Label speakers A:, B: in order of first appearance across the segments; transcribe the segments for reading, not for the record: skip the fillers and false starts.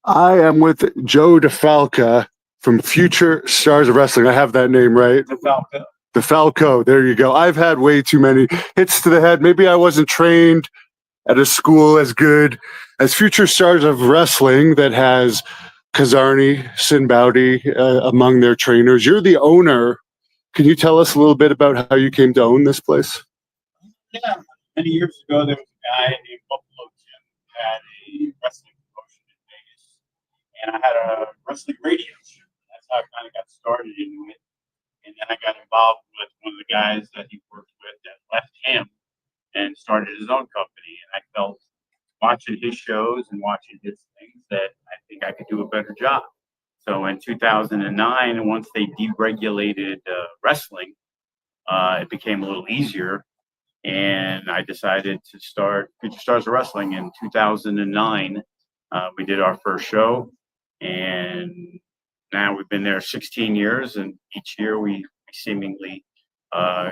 A: I am with Joe DeFalca from Future Stars of Wrestling. I have that name right.
B: DeFalco.
A: DeFalco. There you go. I've had way too many hits to the head. Maybe I wasn't trained at a school as good as Future Stars of Wrestling that has Kizarny, Sinbowdy among their trainers. You're the owner. Can you tell us a little bit about how you came to own this place?
B: Yeah, many years ago, there was a guy named Buffalo Jim who had a wrestling promotion in Vegas, and I had a wrestling radio show. That's how I kind of got started into it. And then I got involved with one of the guys that he worked with that left him and started his own company. And I felt watching his shows and watching his things that I think I could do a better job. So in 2009, once they deregulated wrestling, it became a little easier. And I decided to start Future Stars of Wrestling in 2009. We did our first show, and now we've been there 16 years, and each year we seemingly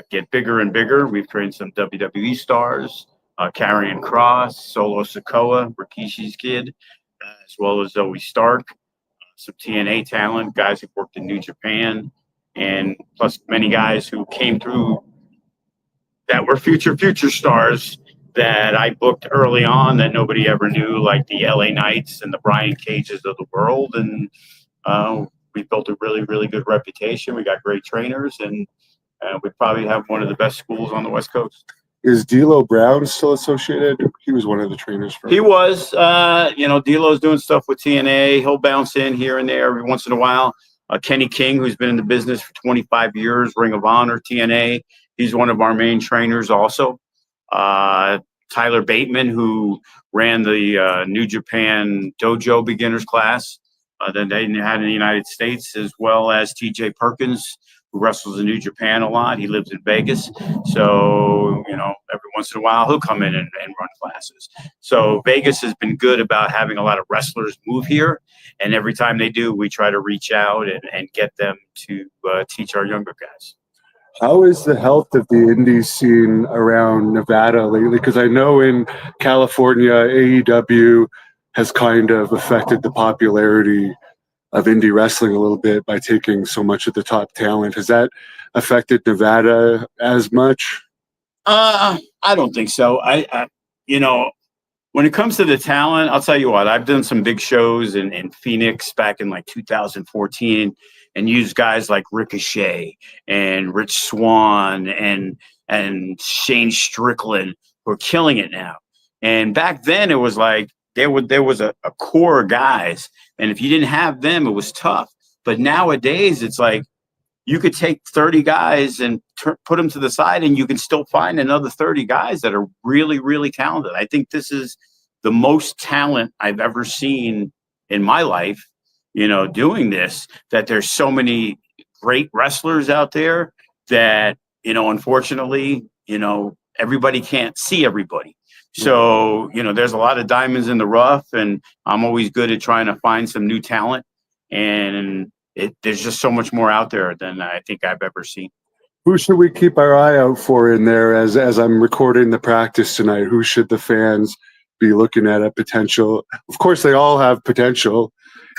B: get bigger and bigger. We've trained some WWE stars, Karrion Kross, Solo Sikoa, Rikishi's kid, as well as Zoe Stark, some TNA talent, guys who've worked in New Japan, and plus many guys who came through that were future stars that I booked early on that nobody ever knew, like the LA Knights and the Brian Cages of the world. And we built a really, really good reputation. We got great trainers, and we probably have one of the best schools on the West Coast.
A: Is D'Lo Brown still associated? He was one of the trainers.
B: He was. D'Lo's doing stuff with TNA. He'll bounce in here and there every once in a while. Kenny King, who's been in the business for 25 years, Ring of Honor, TNA. He's one of our main trainers also. Tyler Bateman, who ran the New Japan Dojo beginners class that they had in the United States, as well as TJ Perkins, who wrestles in New Japan a lot. He lives in Vegas. So, every once in a while, he'll come in and run classes. So Vegas has been good about having a lot of wrestlers move here. And every time they do, we try to reach out and get them to teach our younger guys.
A: How is the health of the indie scene around Nevada lately? Because I know in California, AEW has kind of affected the popularity of indie wrestling a little bit by taking so much of the top talent. Has that affected Nevada as much?
B: I don't think so. When it comes to the talent, I'll tell you what, I've done some big shows in Phoenix back in like 2014 and used guys like Ricochet and Rich Swann and Shane Strickland who are killing it now. And back then it was like there was a core of guys, and if you didn't have them, it was tough. But nowadays it's like you could take 30 guys and put them to the side, and you can still find another 30 guys that are really, really talented. I think this is the most talent I've ever seen in my life, doing this, that there's so many great wrestlers out there that, unfortunately, everybody can't see everybody. So, there's a lot of diamonds in the rough, and I'm always good at trying to find some new talent. And there's just so much more out there than I think I've ever seen.
A: Who should we keep our eye out for in there as I'm recording the practice tonight? Who should the fans be looking at a potential? Of course, they all have potential.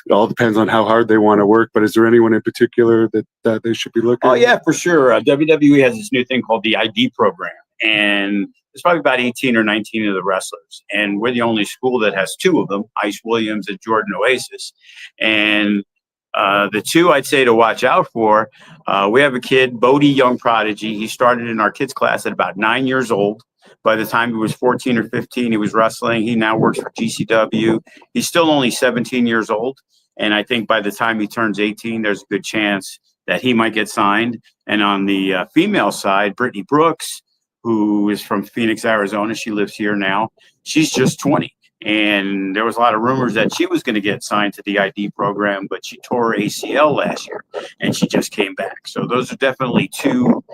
A: It all depends on how hard they want to work. But is there anyone in particular that they should be looking at?
B: Oh, yeah, for sure. WWE has this new thing called the ID program. And there's probably about 18 or 19 of the wrestlers. And we're the only school that has two of them, Ice Williams and Jordan Oasis. And the two I'd say to watch out for, we have a kid, Bodie Young Prodigy. He started in our kids class at about 9 years old. By the time he was 14 or 15, he was wrestling. He now works for GCW. He's still only 17 years old. And I think by the time he turns 18, there's a good chance that he might get signed. And on the female side, Brittany Brooks, who is from Phoenix, Arizona. She lives here now. She's just 20. And there was a lot of rumors that she was going to get signed to the ID program, but she tore her ACL last year, and she just came back. So those are definitely two,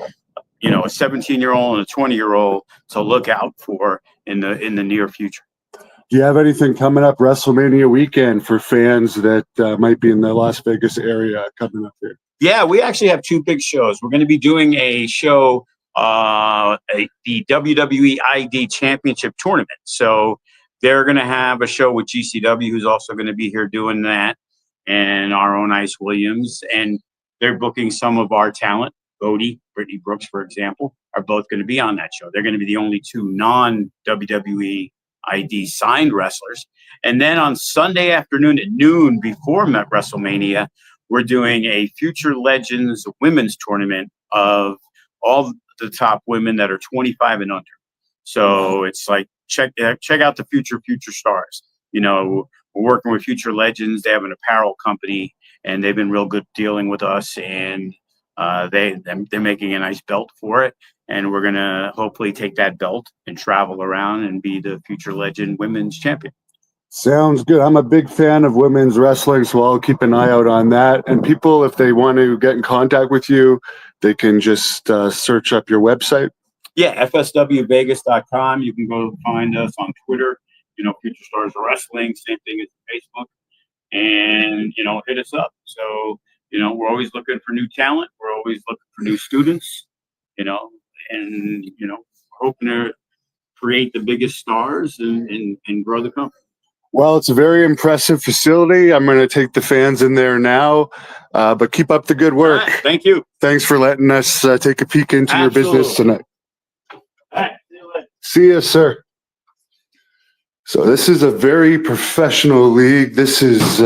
B: a 17-year-old and a 20-year-old to look out for in the near future.
A: Do you have anything coming up WrestleMania weekend for fans that might be in the Las Vegas area coming up here?
B: Yeah, we actually have two big shows. We're going to be doing a show, the WWE ID Championship Tournament. So they're going to have a show with GCW, who's also going to be here doing that, and our own Ice Williams. And they're booking some of our talent. Bodie, Brittany Brooks, for example, are both going to be on that show. They're going to be the only two non-WWE ID signed wrestlers. And then on Sunday afternoon at noon before WrestleMania, we're doing a Future Legends women's tournament of all the top women that are 25 and under. So it's like, check out the future stars. You know, we're working with Future Legends. They have an apparel company, and they've been real good dealing with us. And they're making a nice belt for it. And we're going to hopefully take that belt and travel around and be the Future Legend women's champion.
A: Sounds good. I'm a big fan of women's wrestling, so I'll keep an eye out on that. And people, if they want to get in contact with you, they can just search up your website.
B: Yeah, fswvegas.com. You can go find us on Twitter, you know, Future Stars Wrestling, same thing as Facebook, and, you know, hit us up. So, you know, we're always looking for new talent. We're always looking for new students, you know, and, you know, hoping to create the biggest stars and grow the company.
A: Well, it's a very impressive facility. I'm going to take the fans in there now, but keep up the good work.
B: Right, thank you.
A: Thanks for letting us take a peek into your business tonight.
B: All right, see you later.
A: See you, sir. So this is a very professional league. This is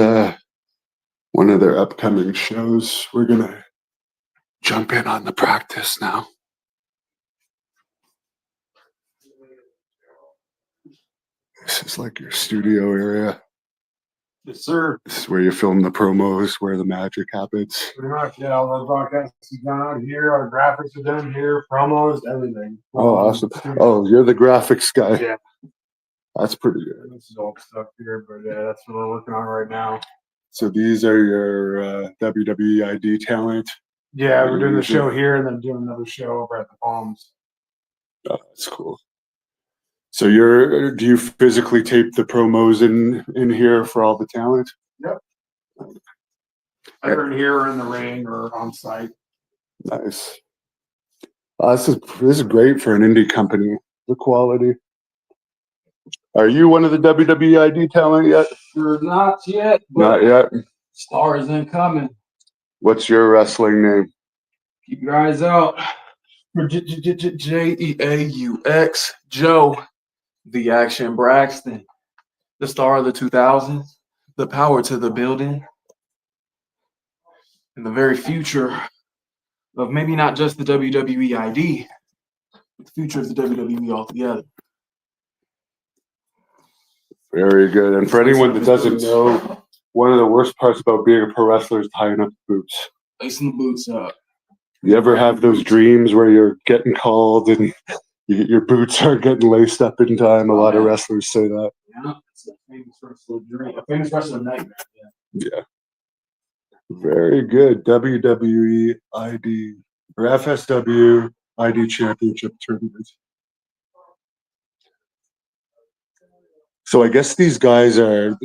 A: one of their upcoming shows. We're going to jump in on the practice now. This is like your studio area.
C: Yes, sir.
A: This is where you film the promos, where the magic happens.
C: Pretty much, yeah. All the broadcasts is done out here. Our graphics are done here. Promos, everything.
A: Oh, awesome. Oh, you're the graphics guy.
C: Yeah.
A: That's pretty good.
C: This is old stuff here, but yeah, that's what we're working on right now.
A: So these are your WWE ID talent.
C: Yeah, we're doing the show here and then doing another show over at the Palms.
A: Oh, that's cool. So do you physically tape the promos in here for all the talent?
C: Yep. Either in here or in the ring or on site.
A: Nice. This is great for an indie company. The quality. Are you one of the WWE ID talent yet?
C: Sure, not yet.
A: Not yet.
C: Stars incoming.
A: What's your wrestling name?
C: Keep your eyes out for Jeaux, Joe, the Action Braxton, the star of the 2000s, the power to the building, and the very future of maybe not just the WWE ID, but the future of the WWE altogether.
A: Very good. And for anyone that doesn't know, one of the worst parts about being a pro wrestler is tying up the boots.
C: Lacing the boots up.
A: You ever have those dreams where you're getting called and your boots aren't getting laced up in time? A lot of wrestlers say that.
C: Yeah, it's a famous wrestler dream. A famous wrestler nightmare.
A: Yeah. Very good. WWE ID or FSW ID Championship Tournament. So I guess these guys do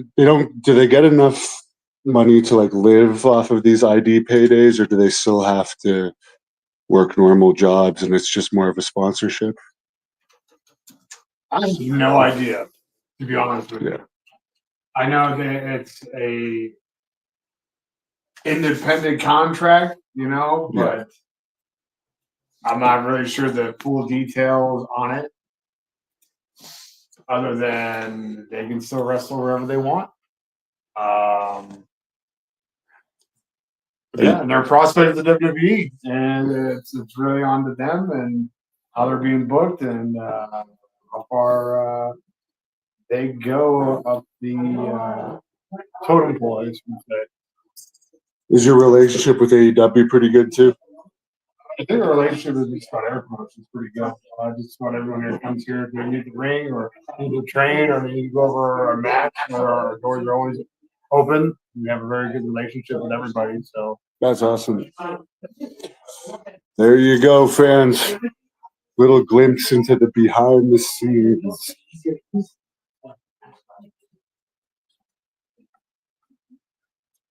A: they get enough money to like live off of these ID paydays, or do they still have to work normal jobs and it's just more of a sponsorship?
C: I have no idea, to be honest with you.
A: Yeah.
C: I know that it's a independent contract, you know, but I'm not really sure the full details on it. Other than they can still wrestle wherever they want. Yeah, and they're prospects of the WWE, and it's really on to them and how they're being booked and how far they go up the totem pole, I should say.
A: Is your relationship with AEW pretty good too?
C: I think the relationship with just about every promotion is pretty good. Just about everyone here comes here if they need to ring or need to train or they need to go over a match, or our doors are always open. We have a very good relationship with everybody. So
A: That's awesome. There you go, fans. Little glimpse into the behind the scenes.
D: It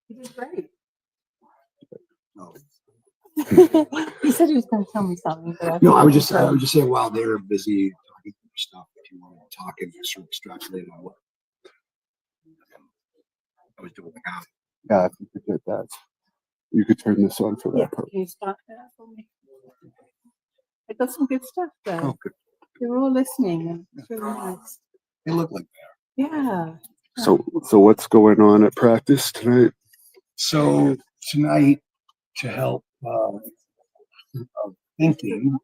D: was great. He said he was going to tell me something, but
E: No, I was just saying while they were busy talking through stuff, if you wanted to talking, just sort of extrapolating on what I was doing.
A: Yeah, if you could get that. You could turn this on for
D: Yeah,
A: that part.
D: can you start that for me? I got some good stuff though.
E: Oh, good.
D: You're all listening and it's really nice.
E: They look like
D: Yeah.
A: So what's going on at practice tonight?
E: so tonight to help thinking.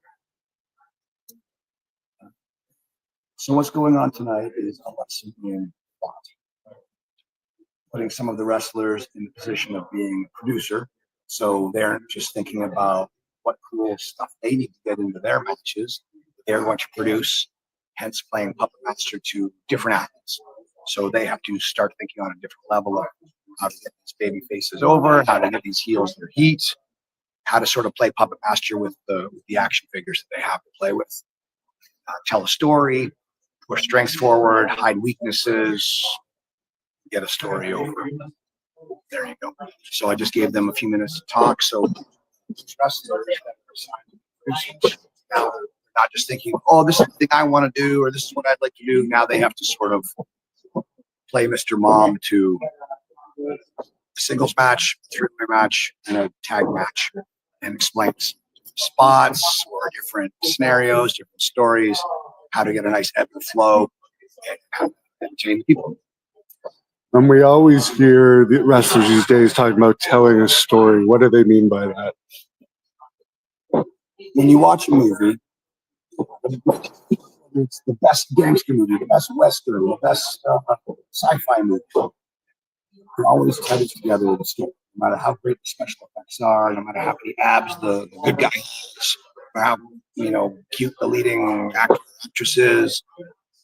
E: So what's going on tonight is a lesson in thought, putting some of the wrestlers in the position of being a producer. So they're just thinking about what cool stuff they need to get into their matches. They're going to produce, hence playing puppet master to different athletes. So they have to start thinking on a different level of how to get these baby faces over, how to get these heels their heat, how to sort of play puppet master with the action figures that they have to play with. Tell a story, push strengths forward, hide weaknesses, get a story over. There you go. So I just gave them a few minutes to talk. So now they're not just thinking, oh, this is the thing I want to do, or this is what I'd like to do. Now they have to sort of play Mr. Mom to a singles match, three-way match, and a tag match, and explain spots or different scenarios, different stories, how to get a nice ebb and flow, and how to entertain people.
A: And we always hear the wrestlers these days talking about telling a story. What do they mean by that?
E: When you watch a movie, it's the best gangster movie, the best western, the best sci-fi movie. You're always tied together with a story. No matter how great the special effects are, no matter how many abs the good guy has, or how cute the leading actress is,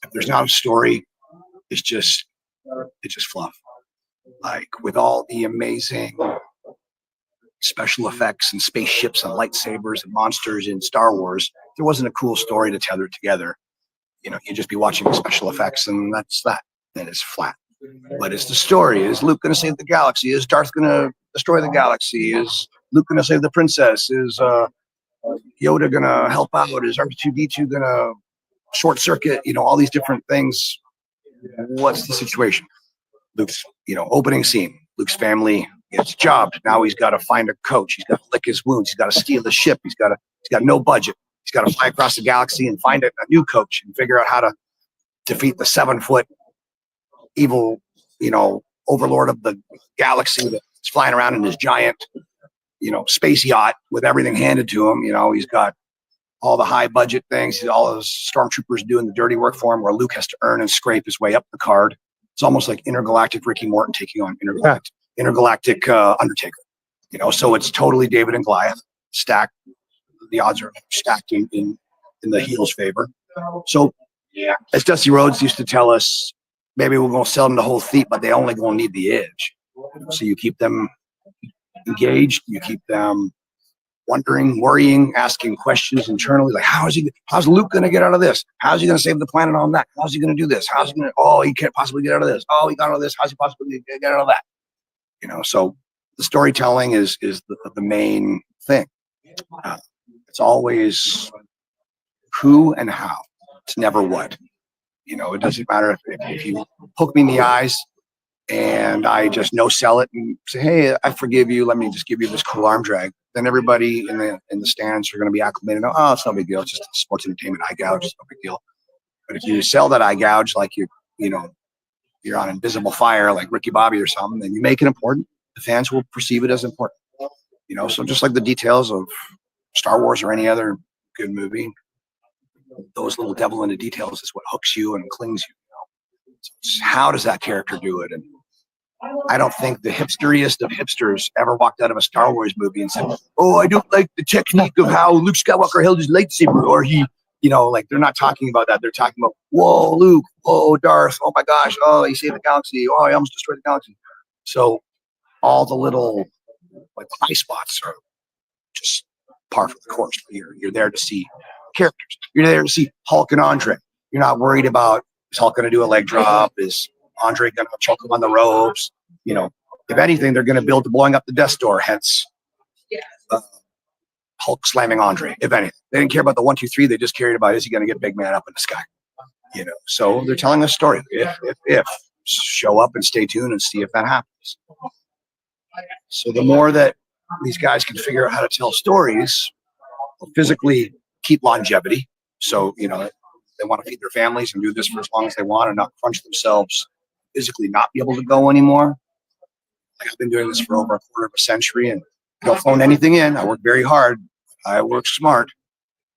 E: if there's not a story, it's just fluff. Like with all the amazing special effects and spaceships and lightsabers and monsters in Star Wars, there wasn't a cool story to tether together. You'd just be watching the special effects, and that's that. Then it's flat. What is the story? Is Luke going to save the galaxy? Is Darth going to destroy the galaxy? Is Luke going to save the princess? Is Yoda going to help out? Is R2D2 going to short circuit? All these different things. What's the situation? Luke's, opening scene. Luke's family gets jobbed. Now he's got to find a coach. He's got to lick his wounds. He's got to steal the ship. He's got no budget. He's got to fly across the galaxy and find a new coach and figure out how to defeat the 7-foot evil, overlord of the galaxy that's flying around in his giant, space yacht with everything handed to him. He's got all the high budget things. All those stormtroopers doing the dirty work for him, where Luke has to earn and scrape his way up the card. It's almost like intergalactic Ricky Morton taking on intergalactic Undertaker. So it's totally David and Goliath stacked. The odds are stacked in the heel's favor. So, as Dusty Rhodes used to tell us, maybe we're going to sell them the whole thief, but they only going to need the edge. So you keep them engaged, you keep them wondering, worrying, asking questions internally, like how's Luke going to get out of this? How's he going to save the planet on that? How's he going to do this? How's he going to? Oh, he can't possibly get out of this. Oh, he got out of this. How's he possibly get out of that? So the storytelling is the main thing. It's always who and how. It's never what. It doesn't matter if you poke me in the eyes and I just no sell it and say, hey, I forgive you. Let me just give you this cool arm drag. Then everybody in the stands are going to be acclimated. Oh, it's no big deal. It's just sports entertainment eye gouge. It's no big deal. But if you sell that eye gouge like you're on invisible fire like Ricky Bobby or something, then you make it important. The fans will perceive it as important. So just like the details of Star Wars or any other good movie, those little devil in the details is what hooks you and clings you. So how does that character do it? And I don't think the hipsteriest of hipsters ever walked out of a Star Wars movie and said, oh, I don't like the technique of how Luke Skywalker held his lightsaber, or he, they're not talking about that. They're talking about, whoa, Luke, whoa, Darth, oh my gosh, oh, he saved the galaxy, oh, he almost destroyed the galaxy. So all the little high spots are just par for the course. You're there to see characters. You're there to see Hulk and Andre. You're not worried about, is Hulk going to do a leg drop? Is Andre going to choke him on the ropes? If anything, they're going to build to blowing up the Death Star, hence Hulk slamming Andre, if anything. They didn't care about the 1, 2, 3. They just cared about, is he going to get big man up in the sky? So they're telling a story. If show up and stay tuned and see if that happens. So the more that these guys can figure out how to tell stories, physically keep longevity. So, they want to feed their families and do this for as long as they want and not crunch themselves, physically not be able to go anymore. Like I've been doing this for over a quarter of a century and I don't phone anything in. I work very hard. I work smart.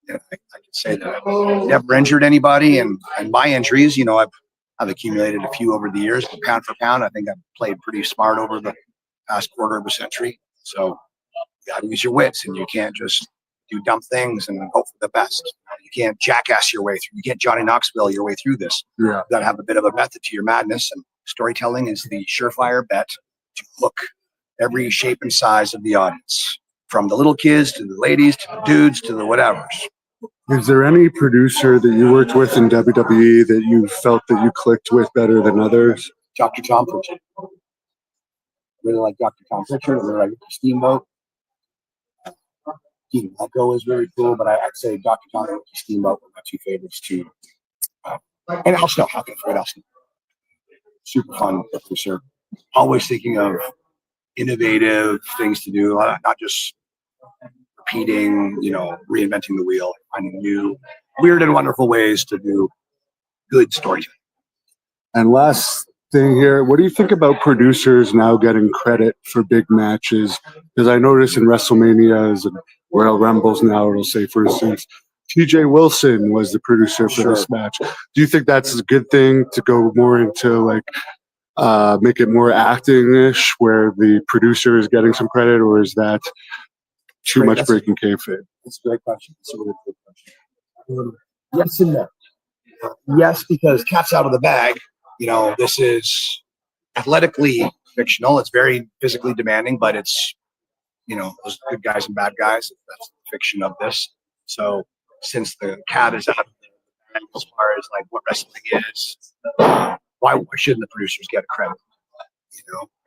E: And I can say that I've never injured anybody. And my injuries, I've accumulated a few over the years, but pound for pound, I think I've played pretty smart over the past quarter of a century. So you got to use your wits and you can't just do dumb things and hope for the best. You can't jackass your way through. You can't Johnny Knoxville your way through this.
A: Yeah.
E: You got to have a bit of a method to your madness, and storytelling is the surefire bet to hook every shape and size of the audience, from the little kids to the ladies to the dudes to the whatevers.
A: Is there any producer that you worked with in WWE that you felt that you clicked with better than others?
E: Dr. Tom Pritchard. Really like Dr. Tom Pritchard. Really like Steamboat. Dean Echo is really cool, but I'd say Dr. Tom and Steamboat were my two favorites too. And Al Snow, how can I forget Al Snow? Super fun producer. Always thinking of innovative things to do, not just repeating, reinventing the wheel, finding new, weird and wonderful ways to do good storytelling.
A: And last thing here, what do you think about producers now getting credit for big matches? Because I notice in WrestleManias and Royal Rumbles now, it'll say, for instance, TJ Wilson was the producer for this match. Do you think that's a good thing to go more into make it more acting-ish where the producer is getting some credit, or is that too much breaking kayfabe?
E: That's a great question. That's a really good question. Yes and no. Yes, because cat's out of the bag. This is athletically fictional. It's very physically demanding, but it's, those good guys and bad guys. That's the fiction of this. So since the cat is out of the bag as far as like what wrestling is, why shouldn't the producers get credit?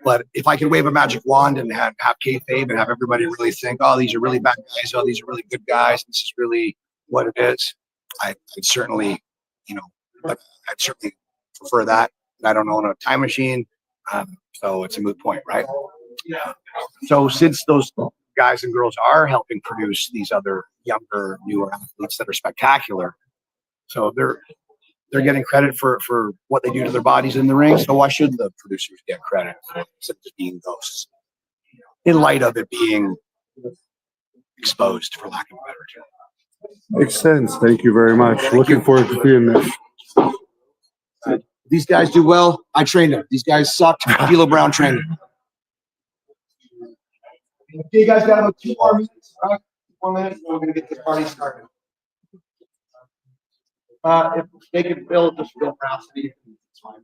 E: But if I could wave a magic wand and have kayfabe and have everybody really think, oh, these are really bad guys, oh, these are really good guys, this is really what it is, I'd certainly, I'd certainly prefer that. I don't own a time machine, so it's a moot point, right? So since those guys and girls are helping produce these other younger, newer athletes that are spectacular, so they're getting credit for what they do to their bodies in the ring. So why shouldn't the producers get credit instead of just being ghosts? In light of it being exposed, for lack of a better term.
A: Makes sense. Thank you very much. Looking forward to seeing this.
E: These guys do well. I trained them. These guys sucked. D'Lo Brown trained them. Okay, you guys got about 2 more minutes. All right, 2 more minutes, and we're going to get this party started. If they can build just real ferocity, it's fine.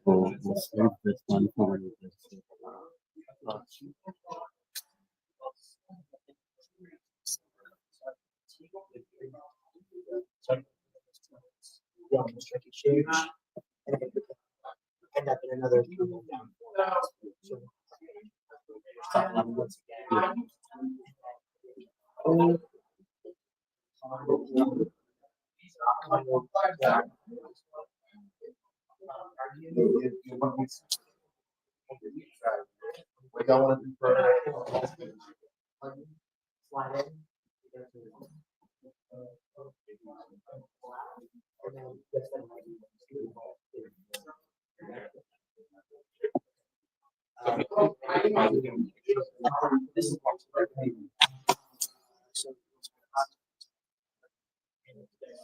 A: We'll save this one for
E: End up in another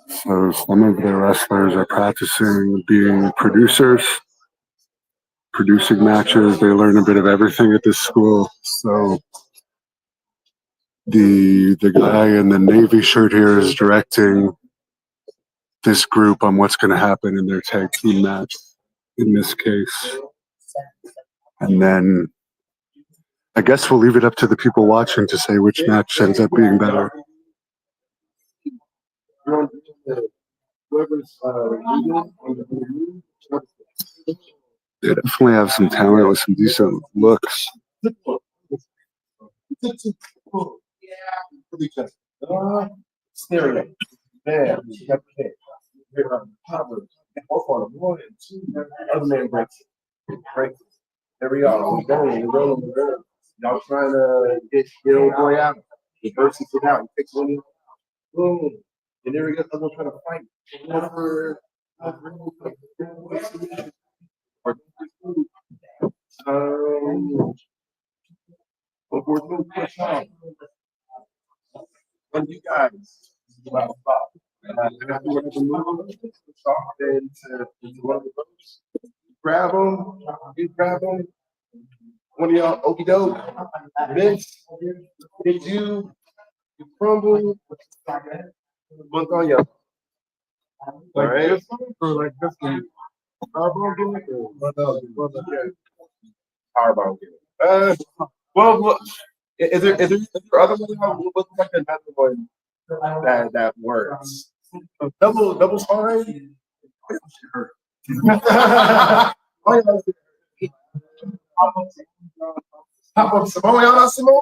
A: So some of the wrestlers are practicing being producers, producing matches. They learn a bit of everything at this school. So the guy in the Navy shirt here is directing this group on what's going to happen in their tag team match in this case. And then I guess we'll leave it up to the people watching to say which match ends up being better.
E: whoever's
A: They definitely have some talent with some decent looks.
C: Stereo. Man, you got the kick. You're on top of it. Both on them. 1 and 2. Other man breaks it. Breaks it. There we go. We're going. We're going. We're going. Y'all trying to get your old boy out. Reverses it out. He picks one. Boom. And there we go. Someone trying to fight. Over. Push on. And you guys, I got to do whatever move, soft into one of the boats. Grab them, you grab them. One of y'all, okie doke, miss, hit you crumble. One on you. All right. Powerbomb game. Well, look, is there other one? What's like another one that works? Double spine. Pop up Samoa, y'all not Samoa.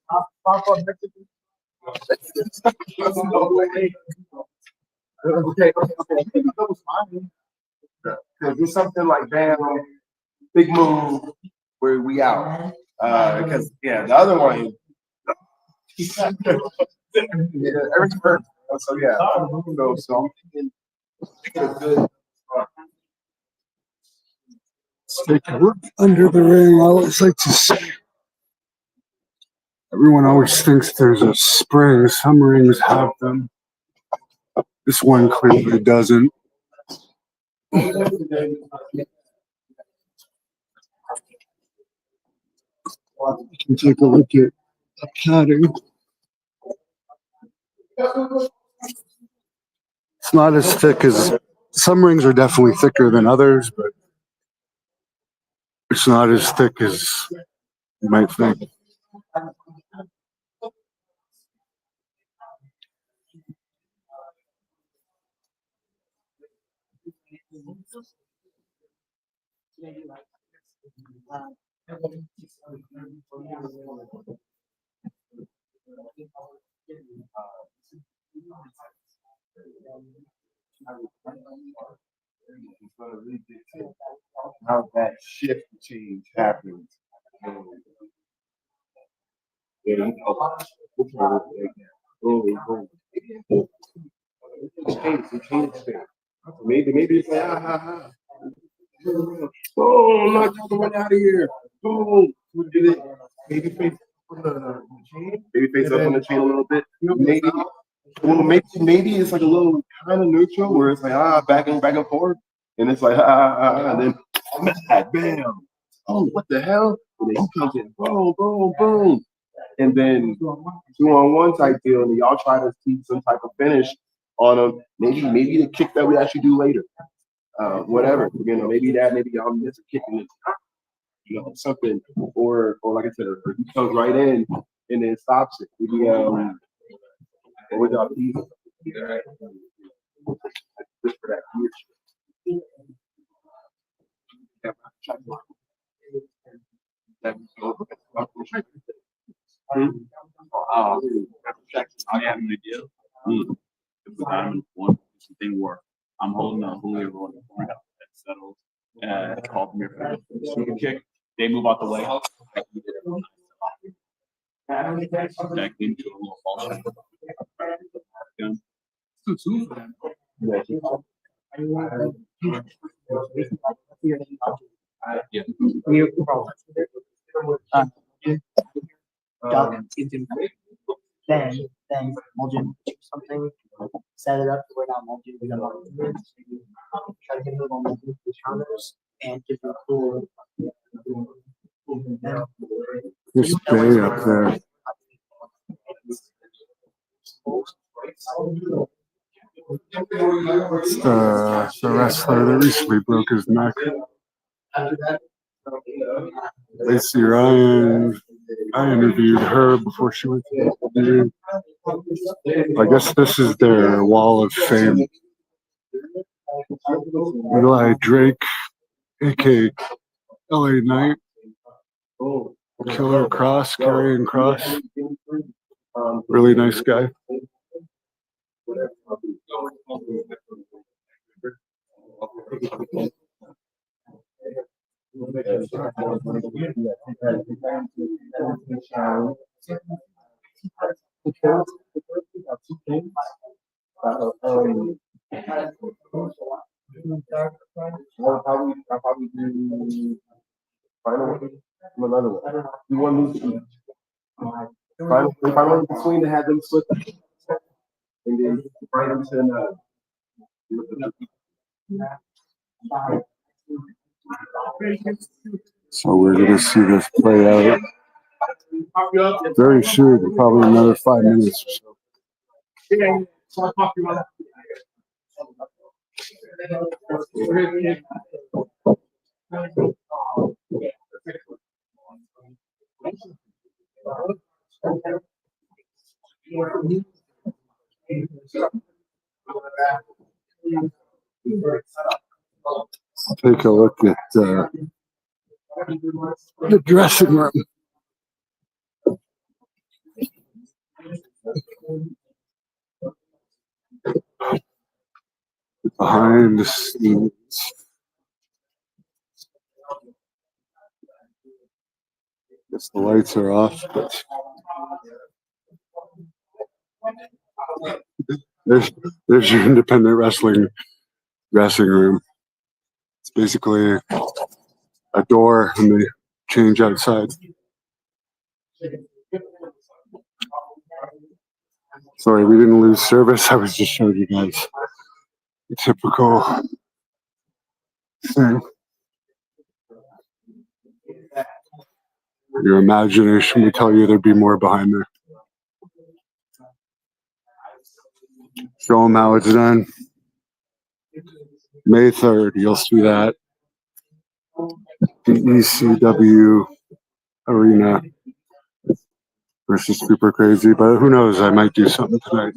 C: Pop up Mexican. Okay. Double spine. Do something like bam, big move where we out. Because the other one, Eric's hurt. So so I'm thinking a good.
A: Let's take a look under the ring. I always like to see. Everyone always thinks there's a spring. Some rings have them. This one clearly doesn't. You can take a look at the padding. It's not as thick as some rings are definitely thicker than others, but it's not as thick as you might think.
C: How that shift change happens. Maybe it's like oh, knock the one out of here. Oh, we did it. Maybe face up on the chain. Maybe face up on the chain a little bit. Maybe it's like a little kind of neutral where it's like back and forth, and it's like and then bam. Oh, what the hell? And then he comes in, boom, boom, boom, and then 2-on-1 type deal, and y'all try to see some type of finish on him. Maybe the kick that we actually do later. Whatever, maybe y'all miss a kick in the something, or like I said, or he comes right in and then stops it. Maybe or y'all leave just for that huge.
B: I have an idea. If I'm one something where I'm holding a Julio rolling the corner that settles, called me for a super kick. They move out the way. Back into a little fall shot.
F: Then Mulligan do something, set it up to where now Mulligan is going to try to get a move on the counters and give them a cool.
A: There's Bay up there. It's the wrestler that recently broke his neck. Lacey Ryan. I interviewed her before she went to the WWE. I guess this is their wall of fame. Eli Drake aka LA Knight, Killer Cross, Karrion Cross. Really nice guy.
G: I'll probably do another one. You want to final between to have them split, and then right into another.
A: So we're gonna see this play out very soon, probably another 5 minutes or so. Take a look at the dressing room. Behind the scenes. Guess the lights are off, but there's your independent wrestling dressing room. It's basically a door and they change outside. Sorry, we didn't lose service. I was just showing you guys the typical thing. Your imagination would tell you there'd be more behind there. Show them how it's done. May 3rd, you'll see that. The ECW Arena versus Super Crazy, but who knows? I might do something tonight.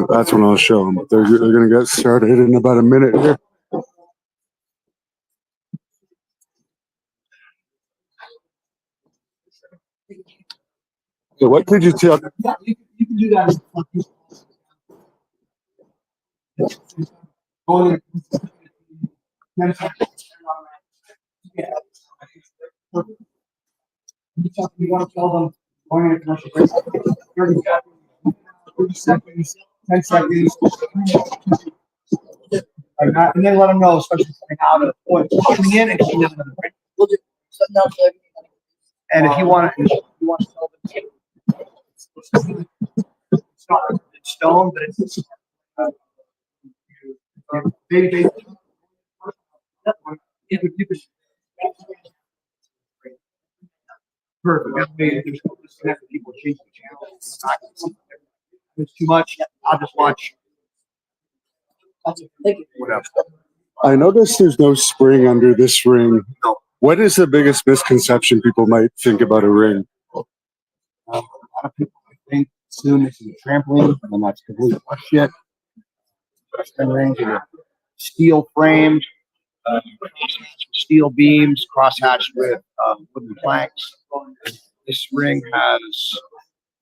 A: That's when I'll show them. They're going to get started in about a minute here. So what did you tell?
E: You can do that. You want to tell them going into commercial break, 30 seconds, 10 seconds, like that, and then let them know, especially coming out of the point, coming in and coming out of the break. And if you want to tell them, it's not it's stone, but it's they you could perfect. That way, there's no disconnect with people changing the channel. If it's too much, I'll just watch. Whatever.
A: I noticed there's no spring under this ring. What is the biggest misconception people might think about a ring?
E: A lot of people think assume this is a trampoline, and that's complete shit. Wrestling rings are steel framed, steel beams, crosshatched with wooden planks. This ring has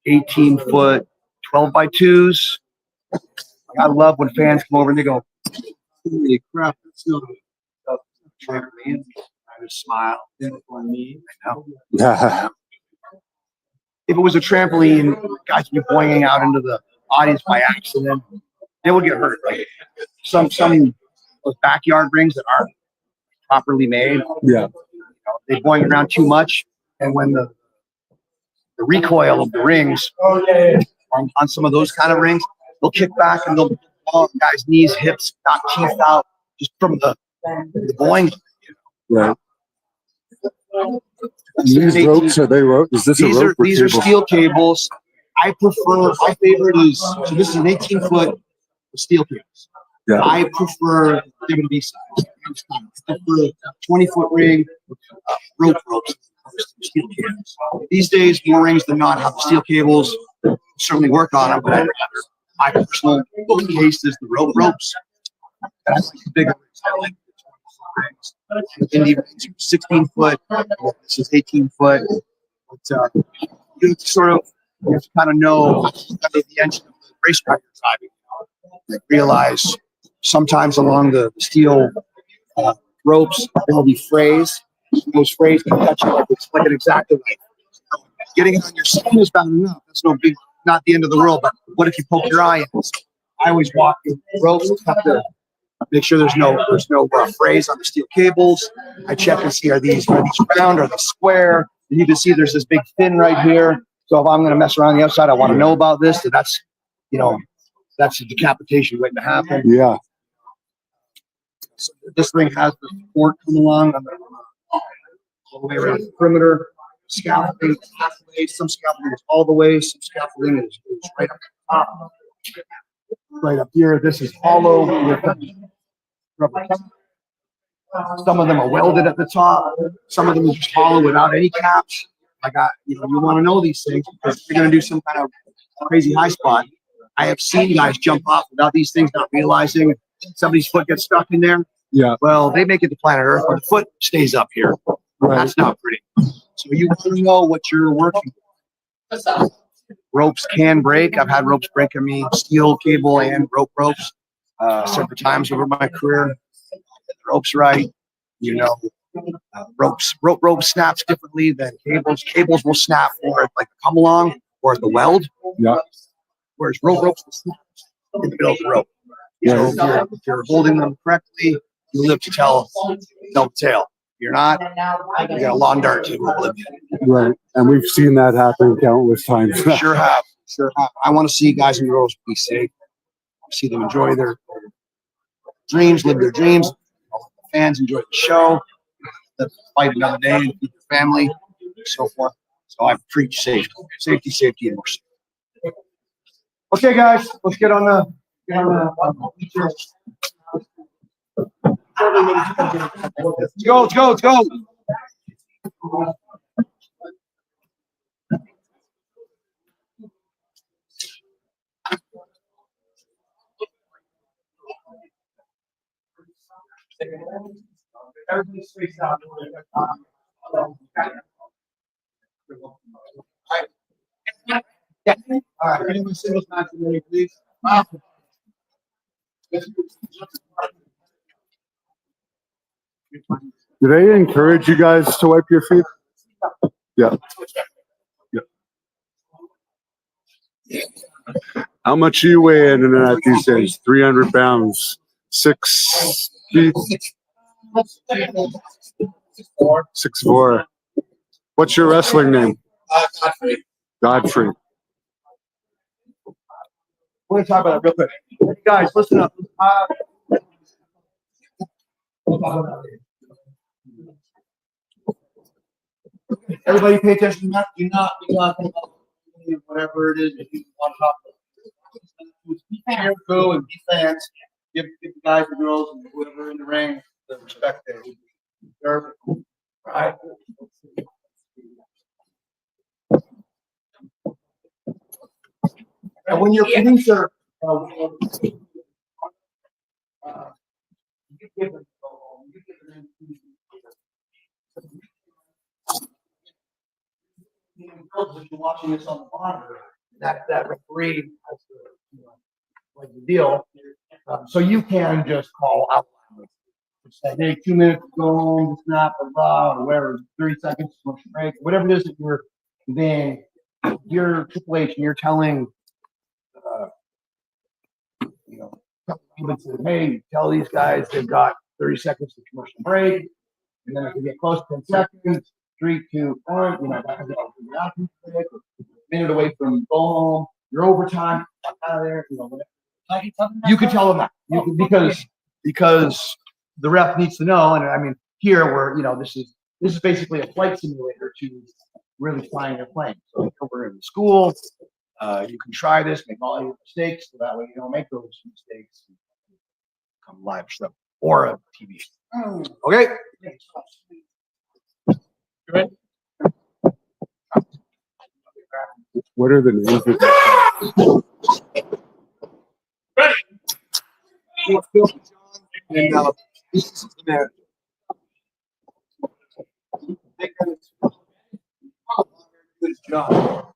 E: 18-foot 12x2s. I love when fans come over and they go, "Holy crap, that's not a trampoline." I just smile. On me, I know.
A: Yeah.
E: If it was a trampoline, guys would be boinging out into the audience by accident. They would get hurt. Like some those backyard rings that aren't properly made.
A: Yeah.
E: They boing around too much, and when the recoil of the rings on some of those kind of rings, they'll kick back and they'll fall guys' knees, hips, knock teeth out just from the boing.
A: Right. These ropes, are they rope? Is this a rope?
E: These are steel cables. I prefer, my favorite is, so this is an 18-foot steel cables.
A: Yeah.
E: I prefer WWE size. I prefer 20-foot ring, ropes. steel cables. These days, more rings than not have the steel cables. Certainly work on them, but I'd rather my personal case is the ropes. That's the bigger rings. I like the indie rings, 16 foot. This is 18 foot. But, you have to sort of, you have to kind of know the engine of the race car you're driving. Like realize sometimes along the steel ropes there will be frays. Those frays can touch you like an X-Acto knife. Getting it on your skin is bad enough. That's no big, not the end of the world. But what if you poke your eye in? I always walk in ropes, have to make sure there's no frays on the steel cables. I check and see are these round, are they square? And you can see there's this big fin right here. So if I'm going to mess around the outside, I want to know about this. So that's, you know, that's a decapitation waiting to happen.
A: Yeah.
E: So this ring has the support come along on all the way around the perimeter. Scaffolding halfway, some scaffolding is all the way, some scaffolding is right up top. Right up here, this is hollow with rubber cap. Some of them are welded at the top. Some of them are just hollow without any caps. You want to know these things because you're going to do some kind of crazy high spot. I have seen guys jump off without these things, not realizing somebody's foot gets stuck in there.
A: Yeah.
E: Well, they make it to planet Earth, but the foot stays up here.
A: Right.
E: That's not pretty. So you want to know what you're working with. Ropes can break. I've had ropes break on me, steel cable and ropes several times over my career. The ropes right, you know. Rope snaps differently than cables. Cables will snap more like a come along or at the weld.
A: Yeah.
E: Whereas ropes will snap in the middle of the rope.
A: Yeah.
E: So if you're holding them correctly, you live to tell no tale. If you're not, you got a lawn dart to oblivion.
A: Right. And we've seen that happen countless times.
E: Sure have. I want to see guys and girls be safe. See them enjoy their dreams, live their dreams. Fans enjoy the show. Fight another day and keep your family, so forth. So I preach safety, and more safety. Okay, guys, let's get on the. Let's go. Everybody's spaced out. Yeah. All right. Anyone singles match today, please?
A: Do they encourage you guys to wipe your feet? Yeah. How much do you weigh in that these days? 300 pounds, 6 feet, 6'4". What's your wrestling name? Godfrey.
E: We're gonna talk about it real quick. Guys, listen up. Everybody pay attention to that. Do not be talking about whatever it is that you want to talk about. Be careful and be fans. Give the guys and girls and whoever in the ring the respect they deserve. All right. And when your producer, you give them, if you're watching this on the monitor, that referee has to, like the deal. So you can just call out. Say, hey, 2 minutes to go home, snap, blah, or whatever, 30 seconds, commercial break, whatever it is that you're conveying, you're Triple H and you're telling, hey, tell these guys they've got 30 seconds to commercial break, and then if we get close to 10 seconds, 3, 2, 1, a minute away from go home, you're overtime, out of there, you can tell them that because the ref needs to know, and I mean here where this is basically a flight simulator to really flying a plane. So if we're in school, you can try this, make all your mistakes, so that way you don't make those mistakes. Come live show or a TV show. Okay. You ready?
A: What are the names of
G: And this is the man. Good job.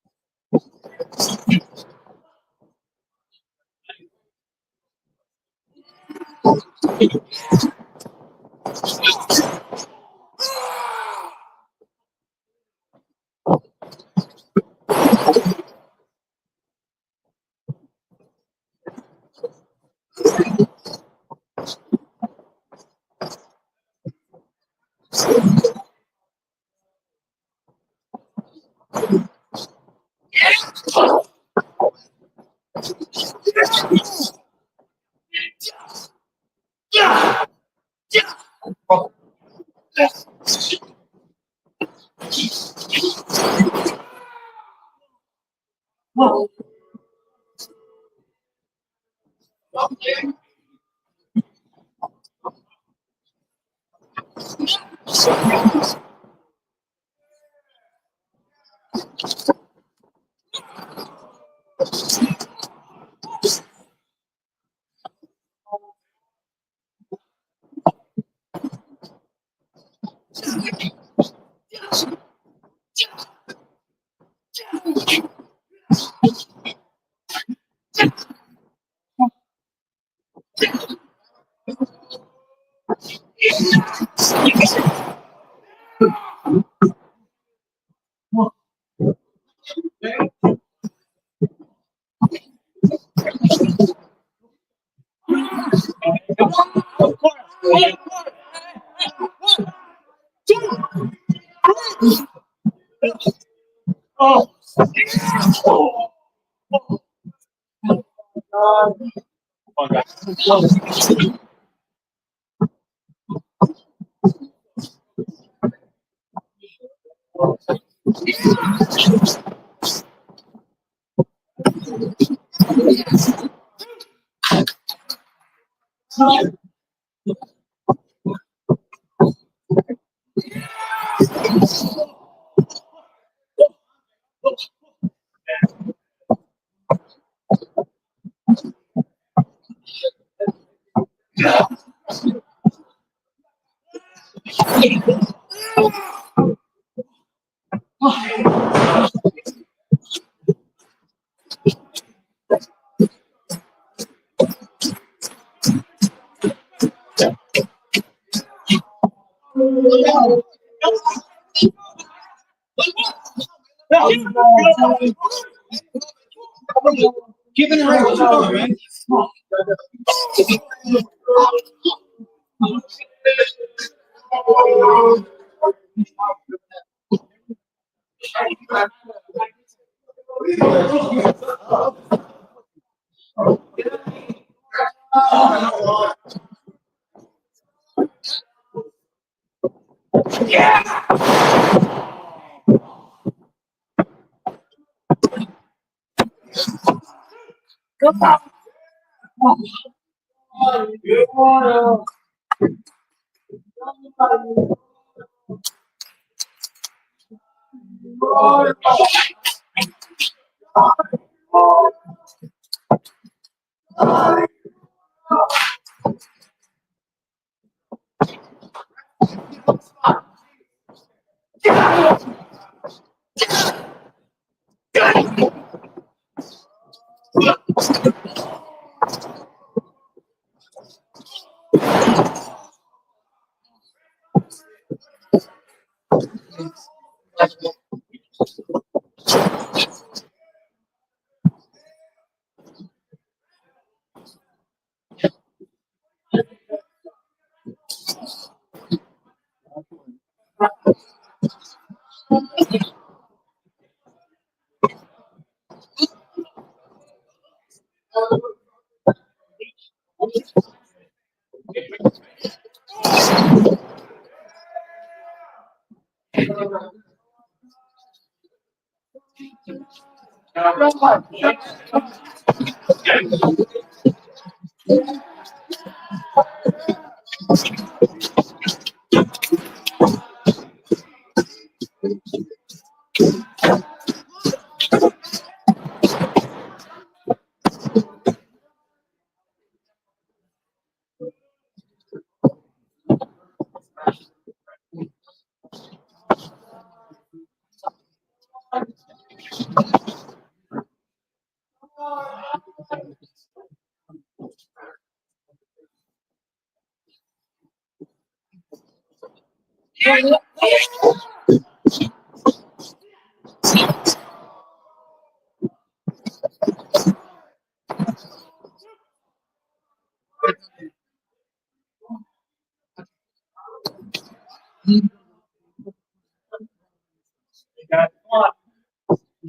G: Giving it right, man.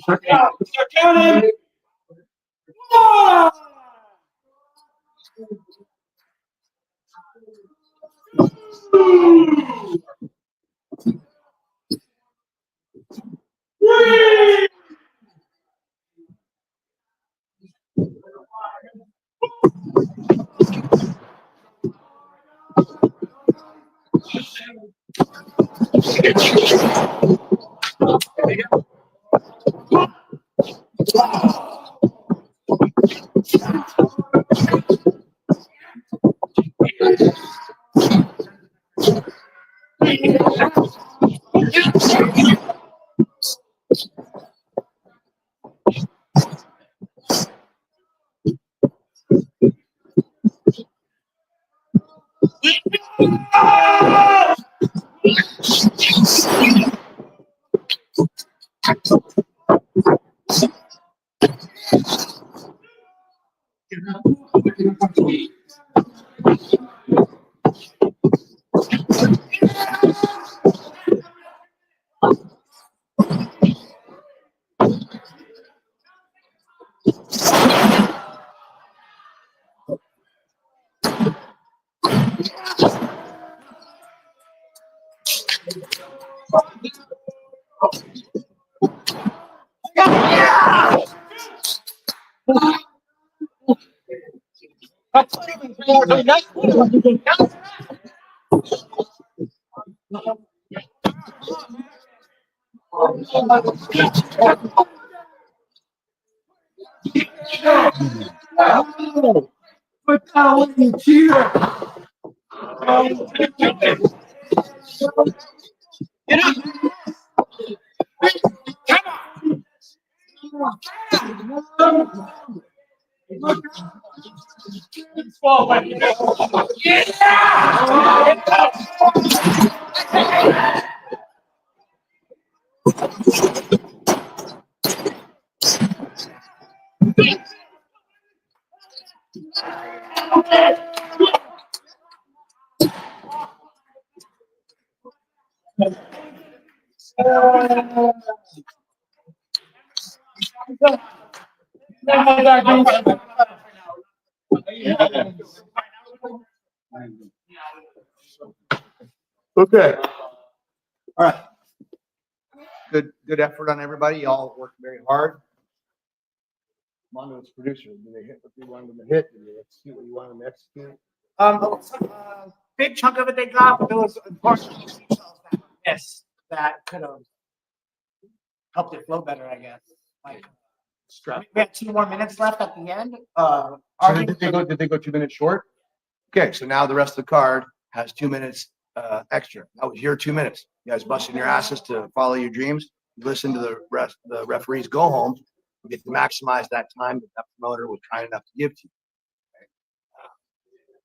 B: Start counting. One. Three. Put down when you cheer. Get up.
E: Okay. All right. Good effort on everybody. Y'all worked very hard. Mondo's producer, did they hit what you wanted them to hit? Did they execute what you wanted them to execute?
F: Big chunk of it they got, but there was unfortunately details that were missed that could have helped it flow better, I guess. Like, we had 2 more minutes left at the end.
E: So did they go 2 minutes short? Okay, so now the rest of the card has 2 minutes extra. That was your 2 minutes. You guys busting your asses to follow your dreams. Listen to the referees go home. You get to maximize that time that promoter was kind enough to give to you. Okay?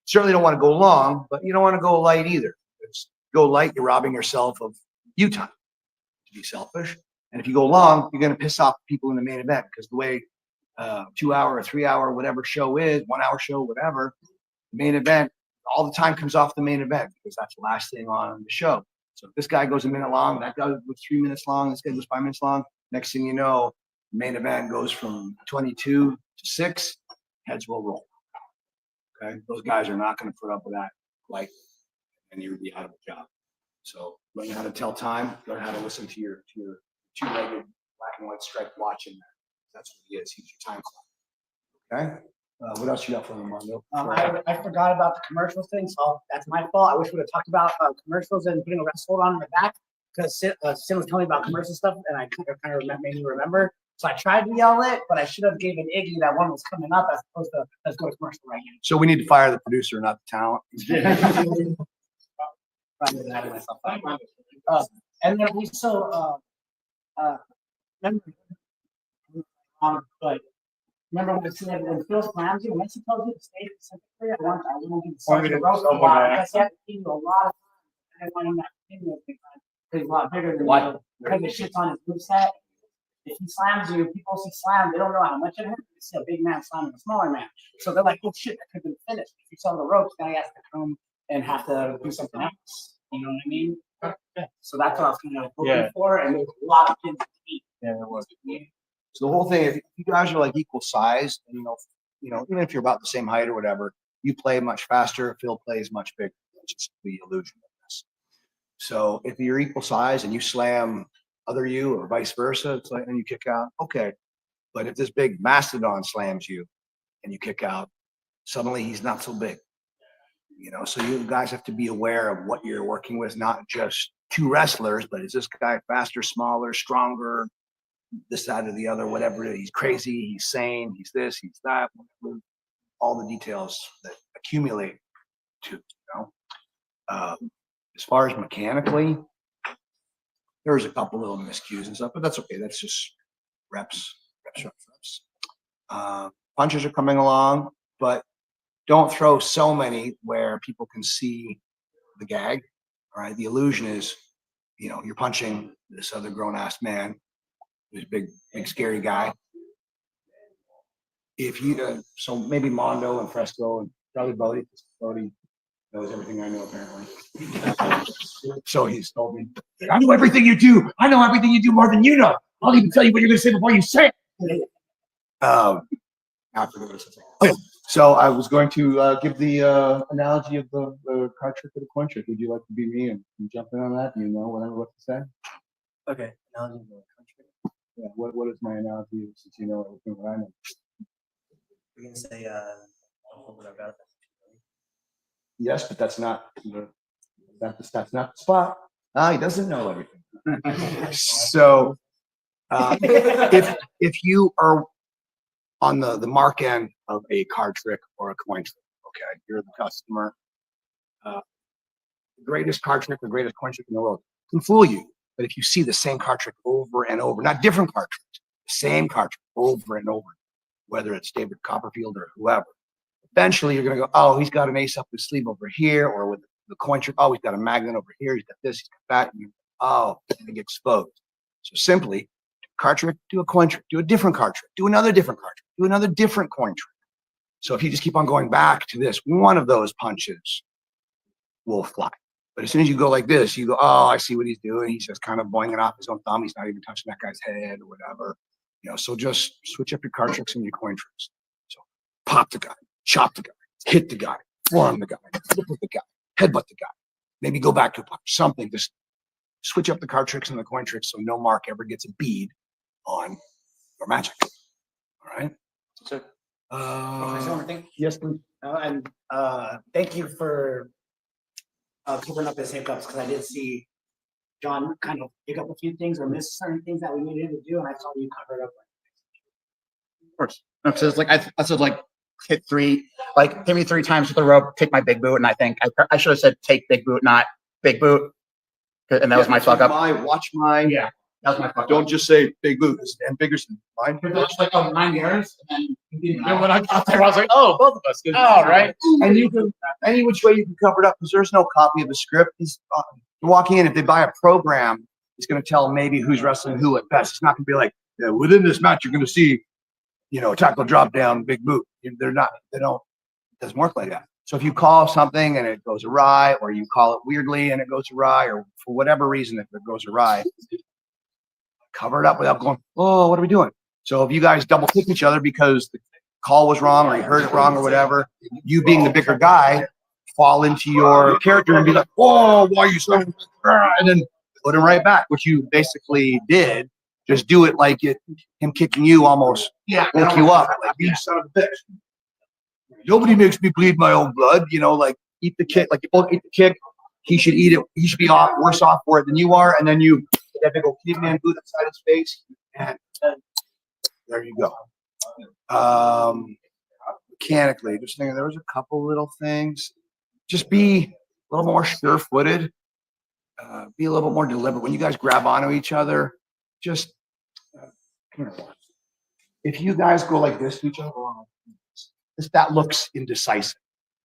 E: Certainly don't want to go long, but you don't want to go light either. Because go light, you're robbing yourself of you time to be selfish. And if you go long, you're going to piss off people in the main event because the way 2 hour or 3 hour, whatever show is, 1 hour show, whatever, the main event, all the time comes off the main event because that's the last thing on the show. So if this guy goes a minute long, that guy goes 3 minutes long, this guy goes 5 minutes long. Next thing you know, the main event goes from 22 to 6, heads will roll. Okay, those guys are not going to put up with that, like, and you'll be out of a job. So learn how to tell time, learn how to listen to your two-legged black and white striped watch in there. That's what he is. He's your time clock. Okay. What else you got for me, Mondo?
F: I forgot about the commercials thing, so that's my fault. I wish we would have talked about commercials and putting a rest hold on in the back because Sim was telling me about commercial stuff, and I kind of made me remember. So I tried to yell it, but I should have given Iggy that one was coming up as opposed to let's go to commercial right now.
E: So we need to fire the producer, not the talent.
F: And then we still remember, but Remember when Phil slams you, once he tells you to stay specifically, I want you to
C: Wanted
F: start
C: to
F: the rope
C: double
F: a lot,
C: that.
F: because he had to give you a lot of time. I didn't want him to continue because he's a lot bigger than
H: Why?
F: you. Because the shit's on his moveset. If he slams you, people see slam, they don't know how much it hurts. They see a big man slamming a smaller man. So they're like, oh shit, that could have been finished. If you saw the ropes, now he has to come and have to do something else. You know what I mean? So that's what I was kind of looking
C: Yeah.
F: for, and there's a lot of things to eat.
C: Yeah, it was.
E: So the whole thing, if you guys are like equal size, and even if you're about the same height or whatever, you play much faster. Phil plays much bigger. That's just the illusion of this. So if you're equal size and you slam other you or vice versa, it's like, and you kick out, okay. But if this big mastodon slams you and you kick out, suddenly he's not so big. So you guys have to be aware of what you're working with, not just two wrestlers, but is this guy faster, smaller, stronger, this, that, or the other, whatever it is. He's crazy, he's sane, he's this, he's that, all the details that accumulate to, as far as mechanically, there's a couple little miscues and stuff, but that's okay. That's just reps. Punches are coming along, but don't throw so many where people can see the gag. All right. The illusion is, you're punching this other grown-ass man, this big, scary guy. If you, so maybe Mondo and Fresco and probably Bodie knows everything I know apparently. So he's told me, I know everything you do. I know everything you do more than you know. I'll even tell you what you're going to say before you say it. After this. Okay. So I was going to give the analogy of the card trick or the coin trick. Would you like to be me and jump in on that? Do you know what to say?
H: Okay. Analogy of the country.
E: Yeah. What is my analogy since you know everything that I know?
H: We're gonna say don't hold it up out.
E: Yes, but that's not that's not the spot. He doesn't know everything. So if you are on the mark end of a card trick or a coin trick, okay, you're the customer. The greatest card trick, the greatest coin trick in the world can fool you. But if you see the same card trick over and over, not different card tricks, the same card trick over and over, whether it's David Copperfield or whoever, eventually you're going to go, oh, he's got an ace up his sleeve over here, or with the coin trick, oh, he's got a magnet over here, he's got this, he's got that, and you get exposed. So simply, card trick, do a coin trick, do a different card trick, do another different card trick, do another different coin trick. So if you just keep on going back to this, one of those punches will fly. But as soon as you go like this, you go, oh, I see what he's doing. He's just kind of boinging off his own thumb. He's not even touching that guy's head or whatever. So just switch up your card tricks and your coin tricks. So pop the guy, chop the guy, hit the guy, forearm the guy, flip with the guy, headbutt the guy. Maybe go back to a punch, something. Just switch up the card tricks and the coin tricks so no mark ever gets a bead on your magic. All right?
F: So, one thing.
E: Yes, please.
F: And thank you for covering up his hiccups, because I did see John kind of pick up a few things or miss certain things that we needed to do, and I saw you cover it up.
H: Of course. No, so it's like I said, like hit me 3 times with the rope, take my big boot, and I think I should have said take big boot, not big boot, and that was my fuck up.
E: Watch my.
H: Yeah, that was my fuck
E: Don't
H: up.
E: just say big boot. And bigger than mine.
H: It's like, oh, 9 years, and then when I got there, I was like, oh, both of us. Oh, right.
E: And you can any which way you can cover it up because there's no copy of the script. You walk in, if they buy a program, it's going to tell maybe who's wrestling who at best. It's not going to be like within this match you're going to see, tackle drop down, big boot. They're not. They don't. It doesn't work like that. So if you call something and it goes awry, or you call it weirdly and it goes awry, or for whatever reason if it goes awry, cover it up without going, oh, what are we doing? So if you guys double kick each other because the call was wrong or you heard it wrong or whatever, you being the bigger guy, fall into your character and be like, oh, why are you so, and then put him right back, which you basically did. Just do it like him kicking you almost woke you up. Like, you son of a bitch. Nobody makes me bleed my own blood, like eat the kick, like you both eat the kick. He should eat it. He should be worse off for it than you are. And then you get that big old caveman boot inside his face. And there you go. Mechanically, just thinking there was a couple little things. Just be a little more sure-footed. Be a little more deliberate. When you guys grab onto each other, just come here. if you guys go like this to each other, that looks indecisive.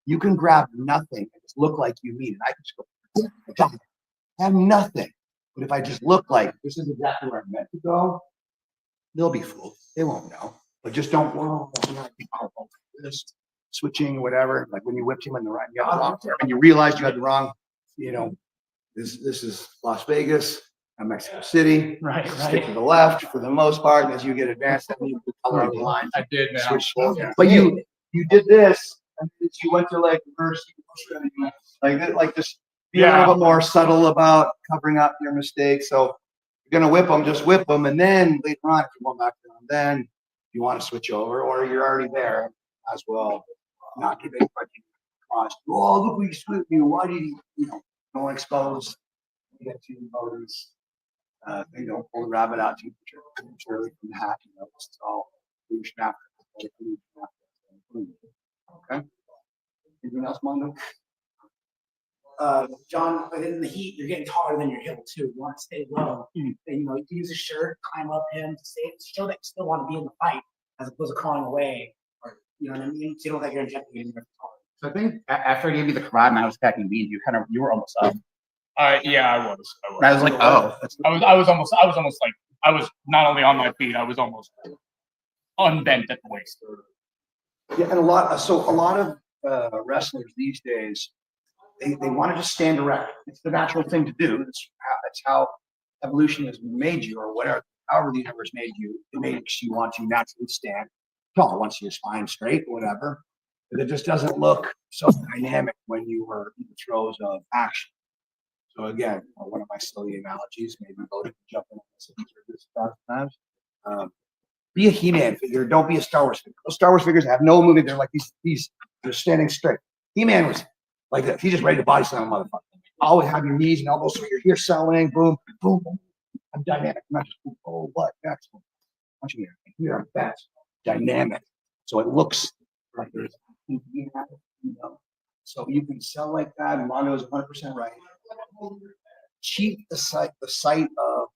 E: You can grab nothing and just look like you mean it. I can just go, have nothing. But if I just look like this is exactly where I'm meant to go, they'll be fooled. They won't know. But just don't this switching or whatever. Like when you whipped him in the right, you had the wrong term, and you realized you had the wrong, this is Las Vegas, Mexico City.
F: Right,
E: Stick to the left for the most part. And as you get advanced, that means the color of the lines.
C: I did now.
E: Switch. But you did this, and you went to like reverse, like just be a little bit more subtle about covering up your mistakes. So you're gonna whip them, just whip them, and then later on, if you want back down, then you want to switch over, or you're already there as well. Not give anybody cost. Oh, look, we whipped you. Why did don't expose? You get two voters. They don't pull the rabbit out too early from the hat. It's all loose after. Okay. Anything else, Mondo?
F: John, but in the heat, you're getting taller than your hill too. You want to stay low. And, you can use a shirt, climb up him to show that you still want to be in the fight, as opposed to crawling away. Or you know what I mean? So you don't think you're in jeopardy getting taller.
H: So I think after I gave you the karate and I was attacking beans, you were almost up.
C: Yeah, I was.
H: And I was like, oh,
C: I was almost like, I was not only on my feet, I was almost unbent at the waist.
E: Yeah, and a lot of wrestlers these days, they want to just stand erect. It's the natural thing to do. That's how evolution has made you, or whatever. However the universe made you, it makes you want to naturally stand tall once your spine straight, whatever. But it just doesn't look so dynamic when you were in the throes of action. So again, one of my silly analogies, maybe voted to jump in this times. Be a He-Man figure. Don't be a Star Wars figure. Those Star Wars figures have no movement. They're like these. They're standing straight. He-Man was like that. He's just ready to body slam a motherfucker. Always have your knees and elbows so you're here selling. Boom, boom, boom. I'm dynamic. I'm not just what next. Punching here. I'm fast. Dynamic. So it looks like there's So you can sell like that. Mondo is 100% right. Cheat the sight of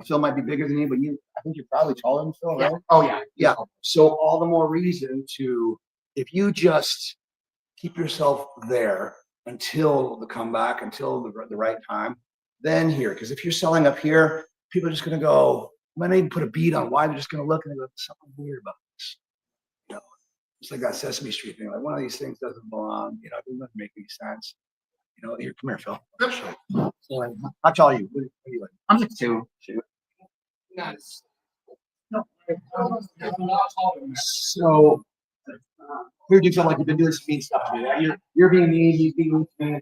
E: Phil might be bigger than you, but I think you're probably taller than Phil, right?
H: oh yeah.
E: Yeah. So all the more reason if you just keep yourself there until the comeback, until the right time, then here. Because if you're selling up here, people are just going to go, might not even put a beat on why. They're just going to look and go, something weird about this. It's like that Sesame Street thing. Like one of these things doesn't belong. It doesn't make any sense. Here, come here, Phil. So, how tall are you? What are you like?
H: I'm 6'2".
F: Nice.
E: So, here you feel like you've been doing some mean stuff to me. Right? You're being mean, he's being mean to me.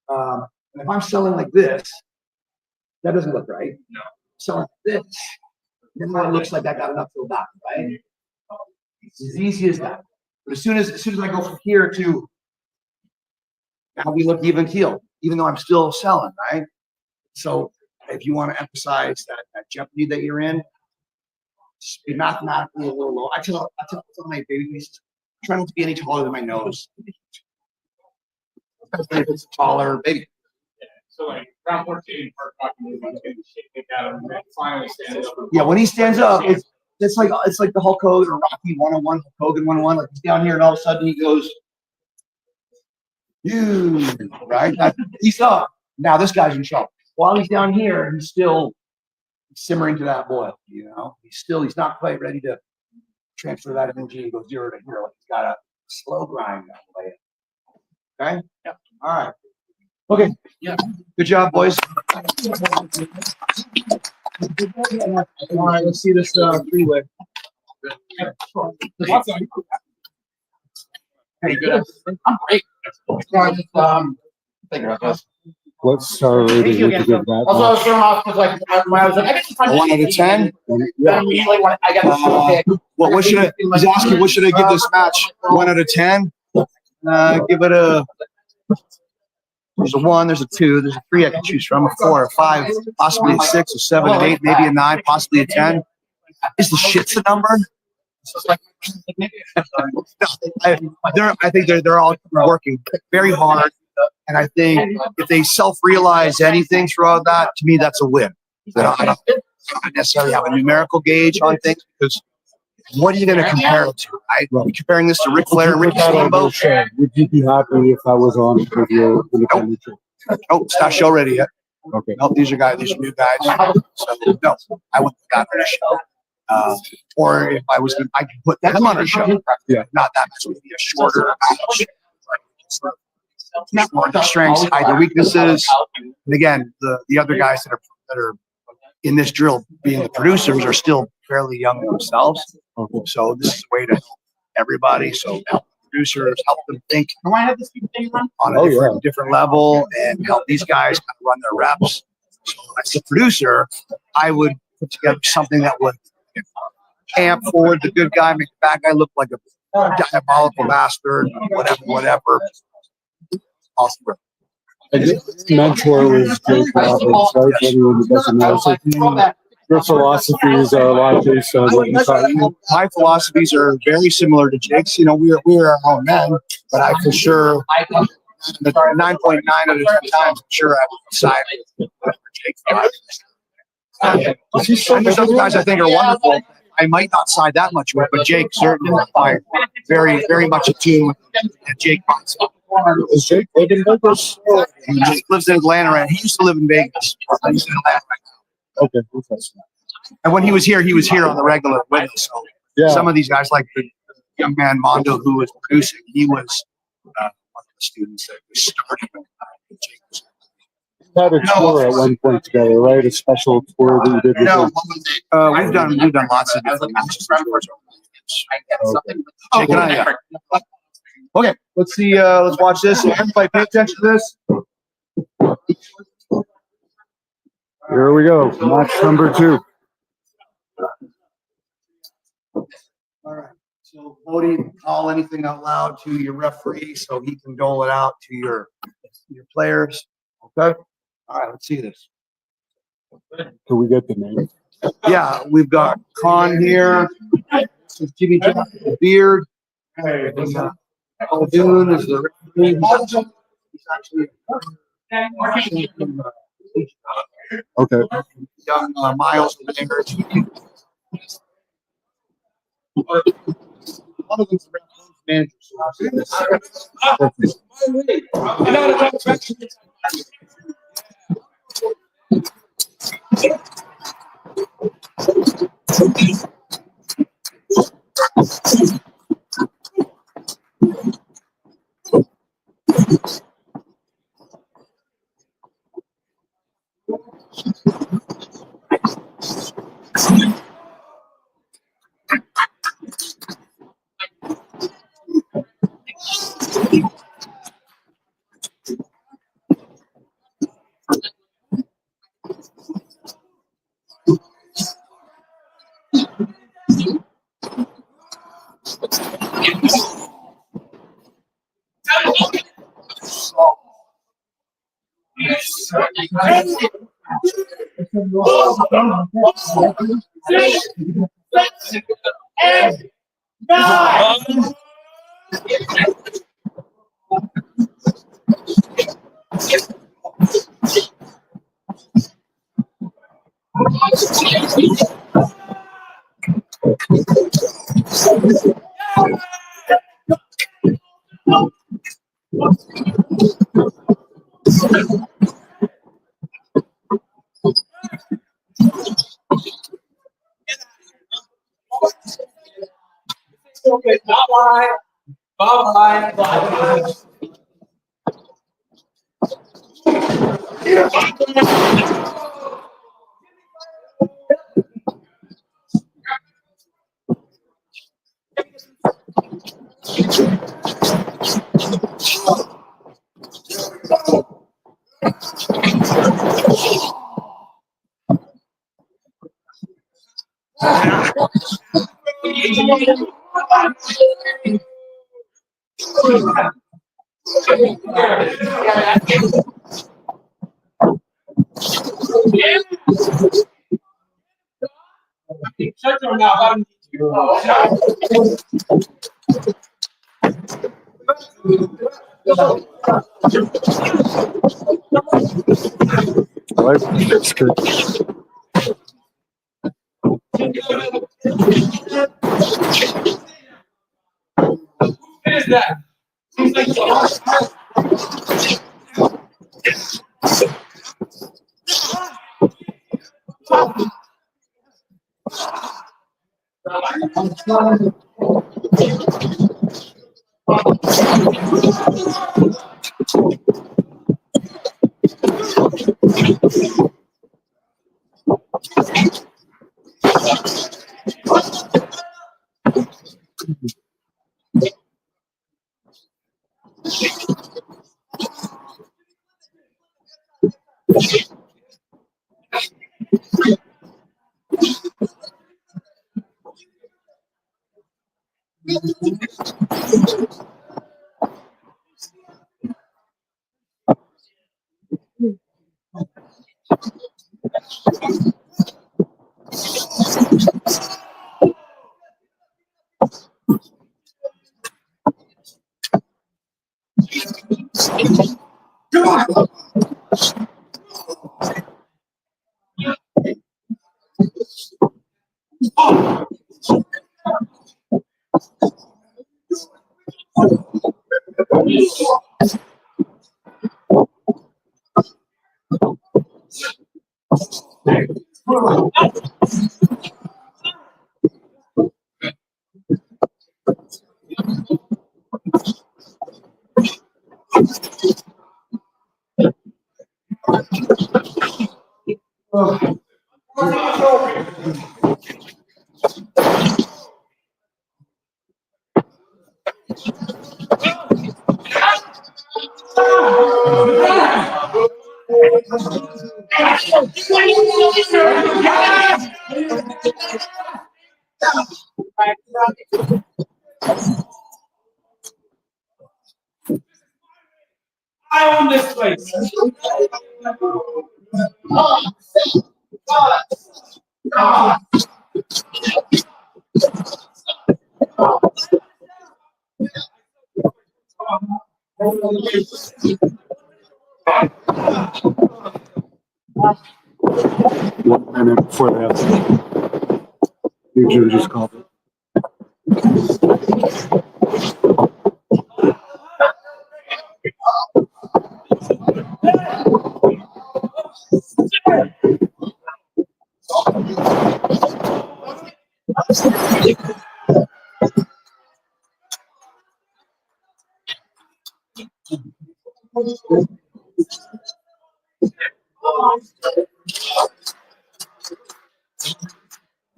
E: And if I'm selling like this, that doesn't look right.
C: No.
E: Selling like this, then it looks like I got enough to go back, right? It's as easy as that. But as soon as I go from here to now, we look even keel, even though I'm still selling, right? So if you want to emphasize that jeopardy that you're in, just be mathematically a little low. I tell my babies, try not to be any taller than my nose. Especially if it's a taller baby.
C: Yeah. So like round 14, finally stands up.
E: Yeah, when he stands up, it's like the Hulk Hogan or Rocky 101, Hulk Hogan 101. Like he's down here and all of a sudden he goes, right? He's up. Now this guy's in trouble. While he's down here, he's still simmering to that boil. He's not quite ready to transfer that energy and go 0 to hero. He's got a slow grind that way. Okay?
C: Yep.
E: All right. Okay.
C: Yeah.
E: Good job, boys. All right, let's see this three-way.
H: Pretty good. I'm great. Thinking about this.
A: What star rating would you give that?
H: Also, I was thrown off because when I was like, I get to find
E: 1 out of 10.
H: Then immediately when I got the pick.
E: What should I? He's asking, what should I give this match? 1 out of 10. Give it a. There's a 1. There's a 2. There's a 3 I can choose from. A 4, a 5, possibly a 6, a 7, an 8, maybe a 9, possibly a 10. Is the shit's the number? I think they're all working very hard, and I think if they self-realize anything throughout that, to me that's a win. I don't necessarily have a numerical gauge on things because what are you going to compare it to? I'm comparing this to Ric Flair and Ricky
A: Put that on your
E: Steamboat.
A: show. Would you be happy if I was on with your independent show?
E: Oh, it's not show ready yet.
A: Okay.
E: No, these are new guys. So no, I wouldn't have gotten on a show. Or if I was, I could put them on a show.
A: Yeah.
E: Not that much. Would be a shorter match. Not the strengths, hide the weaknesses. And again, the other guys that are in this drill, being the producers, are still fairly young themselves.
A: Okay.
E: So this is a way to help everybody. So help producers, help them think
F: Do I have this thing on?
E: on a different level, and help these guys kind of run their reps. So as a producer, I would put together something that would amp forward the good guy, make the bad guy look like a diabolical bastard, whatever. Awesome.
A: Mentor was Jake Roberts, right? For anyone who doesn't know. So your philosophies are a lot based on what you taught you.
E: My philosophies are very similar to Jake's. You know, we're our own men, but I for sure, 9.9 out of 10 times, I'm sure I would side with whatever Jake thought. And there's other guys I think are wonderful. I might not side that much with, but Jake certainly I very, very much a team that Jake wants.
A: Is Jake living in Vegas?
E: He just lives in Atlanta, and he used to live in Vegas. He's in Atlanta right now.
A: Okay.
E: And when he was here on the regular with us. So
A: Yeah.
E: some of these guys, like the young man Mondo, who was producing, he was one of the students that we started with. Jake was.
A: You had a tour at one point together, right? A special tour that you did. With
E: No,
A: him.
E: we've done lots of different matches. Jake and I, yeah. Okay, let's see. Let's watch this. Everybody, pay attention to this.
A: Here we go. Match number 2.
E: All right. So, Bodie, call anything out loud to your referee so he can dole it out to your players. Okay. All right. Let's see this.
A: Can we get the name?
E: Yeah, we've got Con here. This is Jimmy John with the beard. Muldoon is the referee. He's actually
A: Okay.
E: young Miles over there. One of them's the manager.
A: Right. That's good.
I: is that? Seems like I own this place.
A: One minute before that, you Jim just called it.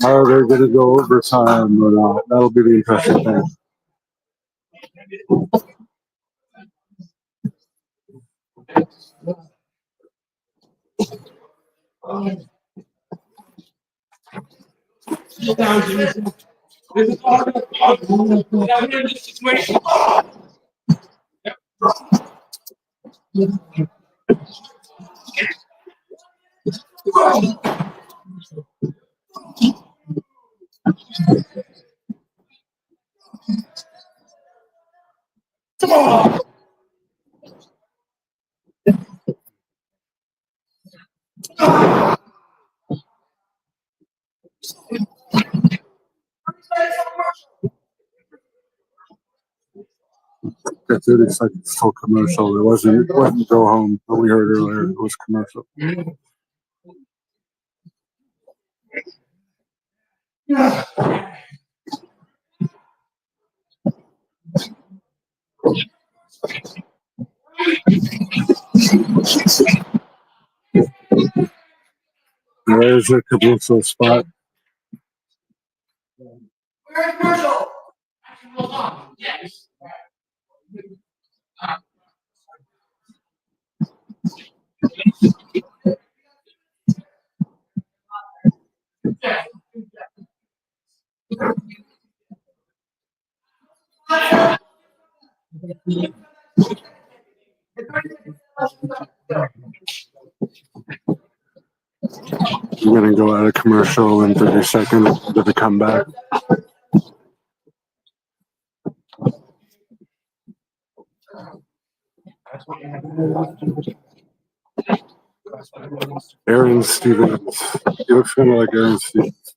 A: Are they going to go overtime or not? That'll be the interesting thing.
I: Sit down, Jimmy. This is all the talk. Down here in this situation. Come on.
A: That's it. It's like a full commercial. It wasn't go home, but we heard earlier it was commercial. There's a commercial spot.
I: We're in commercial. Action goes on. Yes.
A: We're going to go out of commercial in 30 seconds to the comeback. Aaron Stevens. He looks kind of like Aaron Stevens.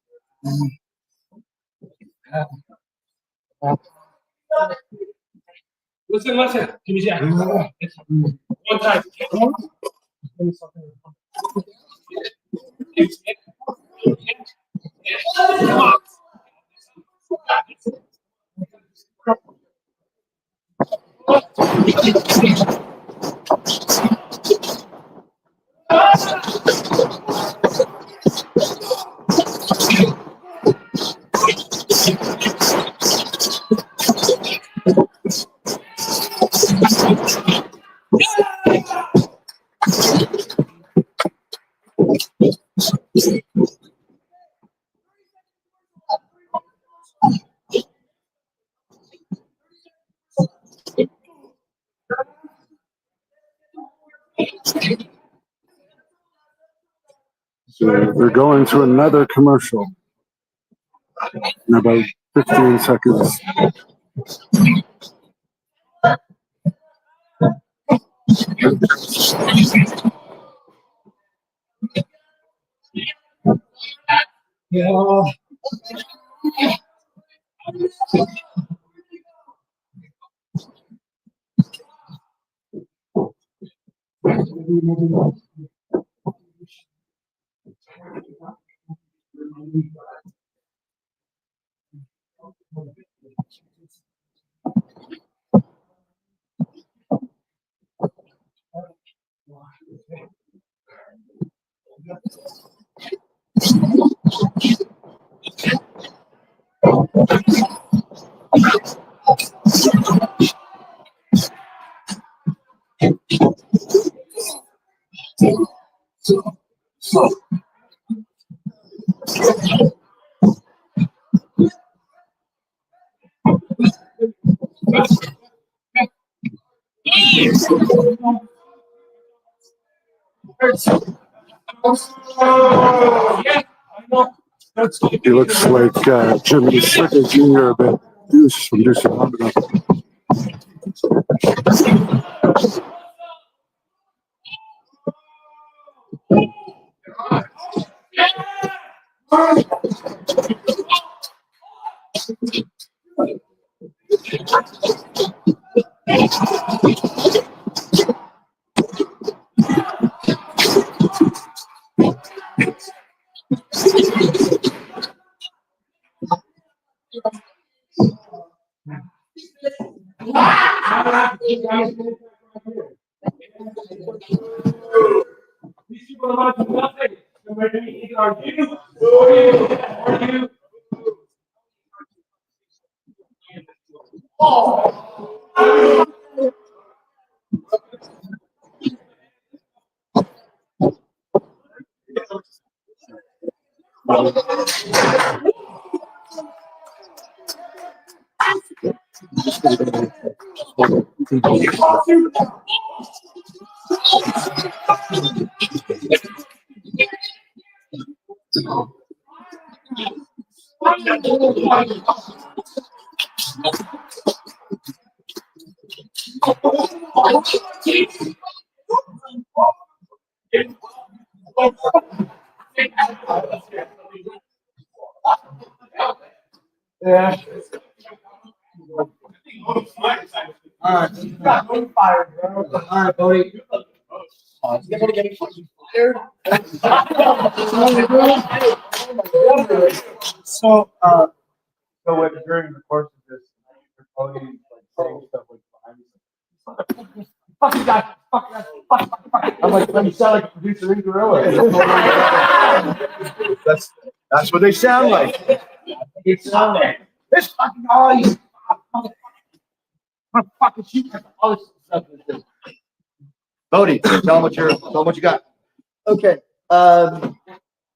I: Listen. Give me that. One time. Come on.
A: So we're going to another commercial in about 15 seconds.
F: Yeah.
A: He looks like Jimmy Slicker Jr. a bit. Deuce from Deuce and Hannibal.
I: These people are about to do nothing. They're ready to eat our you. Or you.
F: Yeah. All right. Fired, bro. All right, Bodie. You guys want to get me fucking fired? So,
C: So what, during the course of this, you're probably like saying stuff like behind me.
F: fuck you guys. Fuck.
C: I'm like, you sound like a producer in Gorilla. That's what they sound like.
F: It's this fucking all you. I'm fucking shoot all this stuff.
C: Bodie, tell them what you got.
J: Okay.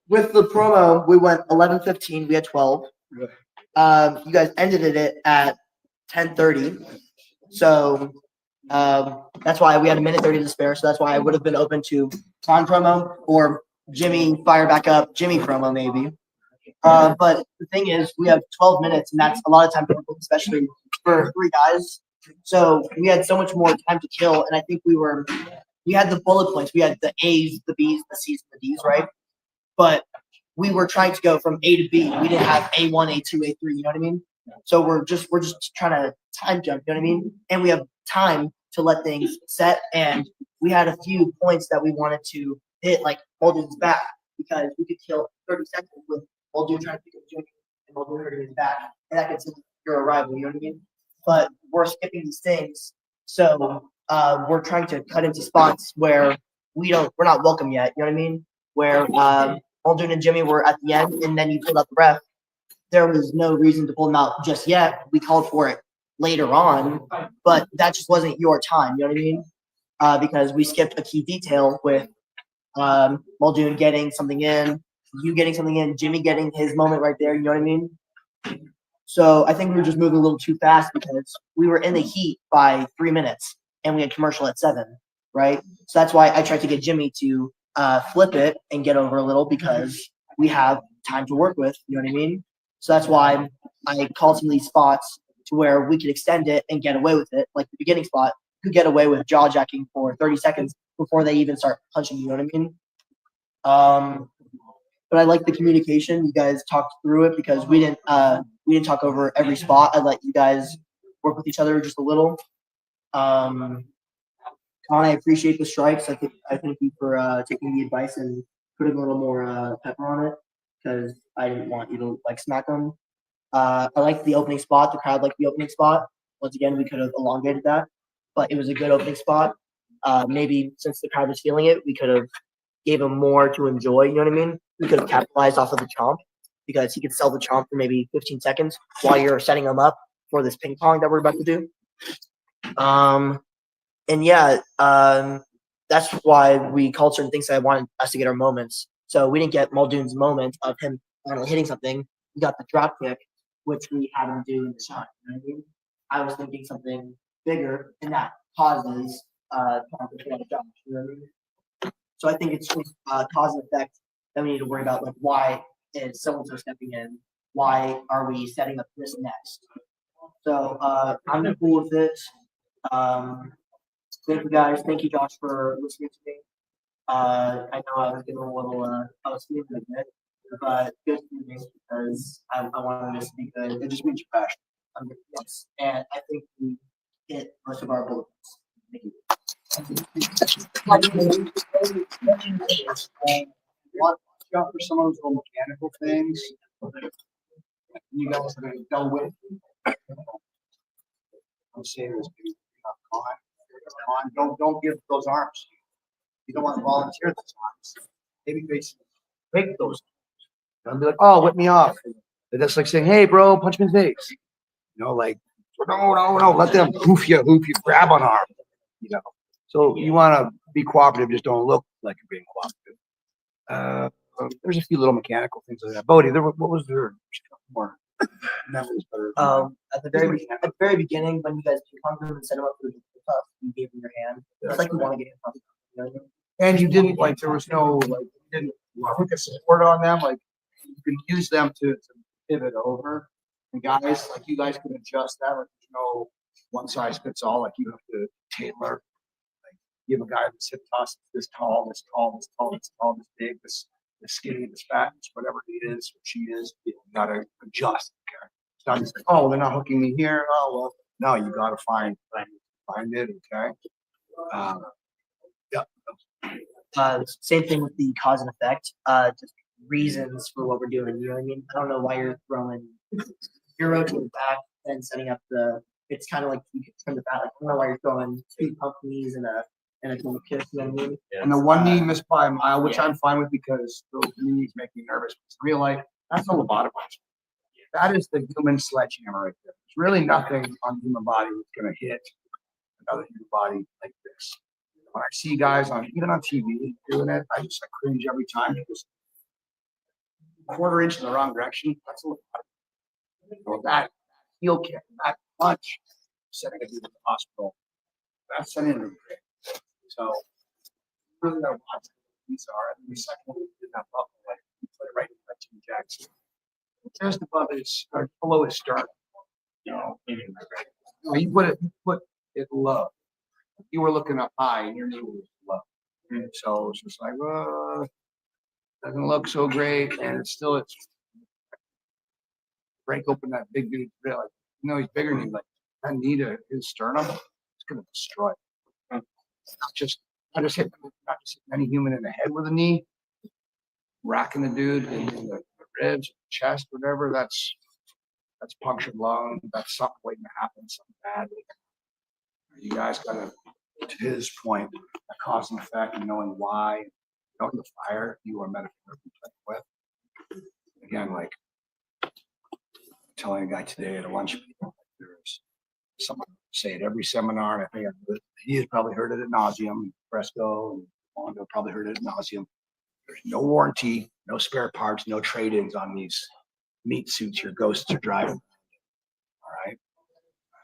J: With the promo, we went 11:15. We had 12. You guys ended it at 10:30. So that's why we had a minute 30 to spare. So that's why I would have been open to Con promo or Jimmy fire back up Jimmy promo maybe. But the thing is, we have 12 minutes, and that's a lot of time, especially for three guys. So we had so much more time to kill, and I think we had the bullet points. We had the A's, the B's, the C's, the D's, right? But we were trying to go from A to B. We didn't have A1, A2, A3. You know what I mean? So we're just trying to time jump. You know what I mean? And we have time to let things set. And we had a few points that we wanted to hit, like Muldoon's back, because we could kill 30 seconds with Muldoon trying to pick up Jimmy and Muldoon hurting his back, and that gets your arrival. You know what I mean? But we're skipping these things, so we're trying to cut into spots where we're not welcome yet. You know what I mean? Where Muldoon and Jimmy were at the end, and then you pulled out the ref. There was no reason to pull them out just yet. We called for it later on, but that just wasn't your time. You know what I mean? Because we skipped a key detail with Muldoon getting something in, you getting something in, Jimmy getting his moment right there. You know what I mean? So I think we were just moving a little too fast because we were in the heat by 3 minutes and we had commercial at 7, right? So that's why I tried to get Jimmy to flip it and get over a little because we have time to work with. You know what I mean? So that's why I called some of these spots to where we could extend it and get away with it. Like the beginning spot, you could get away with jaw jacking for 30 seconds before they even start punching. You know what I mean? But I like the communication. You guys talked through it because we didn't talk over every spot. I let you guys work with each other just a little. Con, I appreciate the strikes. I thank you for taking the advice and putting a little more pepper on it because I didn't want you to like smack them. I liked the opening spot. The crowd liked the opening spot. Once again, we could have elongated that, but it was a good opening spot. Maybe since the crowd was feeling it, we could have gave him more to enjoy. You know what I mean? We could have capitalized off of the chomp because he could sell the chomp for maybe 15 seconds while you're setting him up for this ping pong that we're about to do. And yeah, that's why we called certain things that I wanted us to get our moments. So we didn't get Muldoon's moment of him finally hitting something. We got the drop kick, which we had him do in the shot. You know what I mean? I was thinking something bigger, and that causes to get a jump. You know what I mean? So I think it's just cause and effect that we need to worry about. Like, why is so-and-so stepping in? Why are we setting up this next? So I'm cool with it. Thank you guys. Thank you, Josh, for listening to me. I know I was getting a little, I was feeling a bit, but good feelings because I wanted this to be good. It just means your passion. Yes, and I think we hit most of our bullets. Thank you.
C: Watch out for some of those little mechanical things. You guys are going to go with. I'm saying this, don't give those arms. You don't want to volunteer those arms. Maybe break those. Don't be like, oh, whip me off. They're just like saying, hey, bro, punch me in the face. You know, like, no, let them hoof you, grab an arm. You know, so you want to be cooperative, just don't look like you're being cooperative. There's a few little mechanical things like that. Bodie, what was there? More.
J: At the very beginning, when you guys ping-ponged him and set him up for the tough, you gave him your hand. It's like you want to get him from. You know what I mean?
C: And you didn't like there was no like you didn't put a support on them. Like you can use them to pivot over. And guys, like you guys can adjust that. Like there's no one size fits all. Like you have to tailor. Like give a guy this hip toss this tall, this tall, this tall, this tall, this big, this skinny, this fat, whatever he is or she is. You gotta adjust. Okay. It's not just like, oh, they're not hooking me here. Oh well, no, you gotta find it. Okay.
J: Same thing with the cause and effect. Just reasons for what we're doing. You know what I mean? I don't know why you're throwing your rotating back and setting up the. It's kind of like you can turn the back. Like, I don't know why you're throwing 2 pump knees and a double kiss. You know what I mean?
C: And the one knee missed by a mile, which I'm fine with because those knees make me nervous. It's real life. That's the lobotomized. That is the human sledgehammer right there. There's really nothing on the human body that's going to hit another human body like this. When I see guys even on TV doing it, I just cringe every time because a quarter inch in the wrong direction, that's a little so that heel kick, that punch, setting it to the hospital, that's an injury. So really gotta watch what these are. And the second one did not buckle, like he put it right in my Jim Jackson. Just above his or below his sternum. No, you put it low. You were looking up high and your knee was low. And so it's just like,
E: doesn't look so great, and it's break open that big dude. Like, he's bigger than you. Like that knee to his sternum, it's gonna destroy it. Not just hitting any human in the head with a knee, racking the dude in the ribs, chest, whatever. That's punctured lung. That's something waiting to happen. Something bad. You guys gotta, to his point, a cause and effect, and knowing why, knowing the fire you are metaphorically playing with. Again, like telling a guy today at a lunch meeting, there's someone say at every seminar, and I think he has probably heard it at nauseum. Fresco and Mondo probably heard it at nauseum. There's no warranty, no spare parts, no trade-ins on these meat suits your ghosts are driving. All right.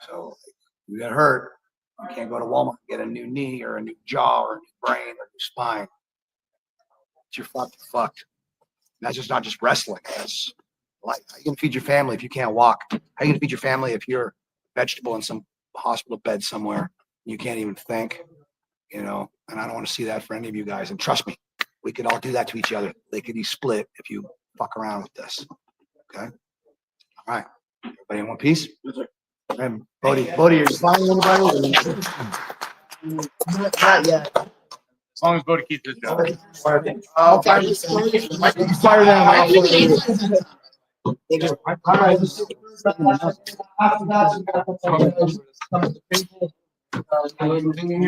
E: So if you get hurt, you can't go to Walmart and get a new knee or a new jaw or a new brain or a new spine. You're fucked. That's just not just wrestling. That's like, how you gonna feed your family if you can't walk? How you gonna feed your family if you're a vegetable in some hospital bed somewhere and you can't even think? And I don't want to see that for any of you guys. And trust me, we could all do that to each other. They could be split if you fuck around with this. Okay. All right. Everybody in one piece? And Bodie, are you finding anybody?
J: Not yet.
B: As long as Bodie keeps his job.
E: I'll fire them.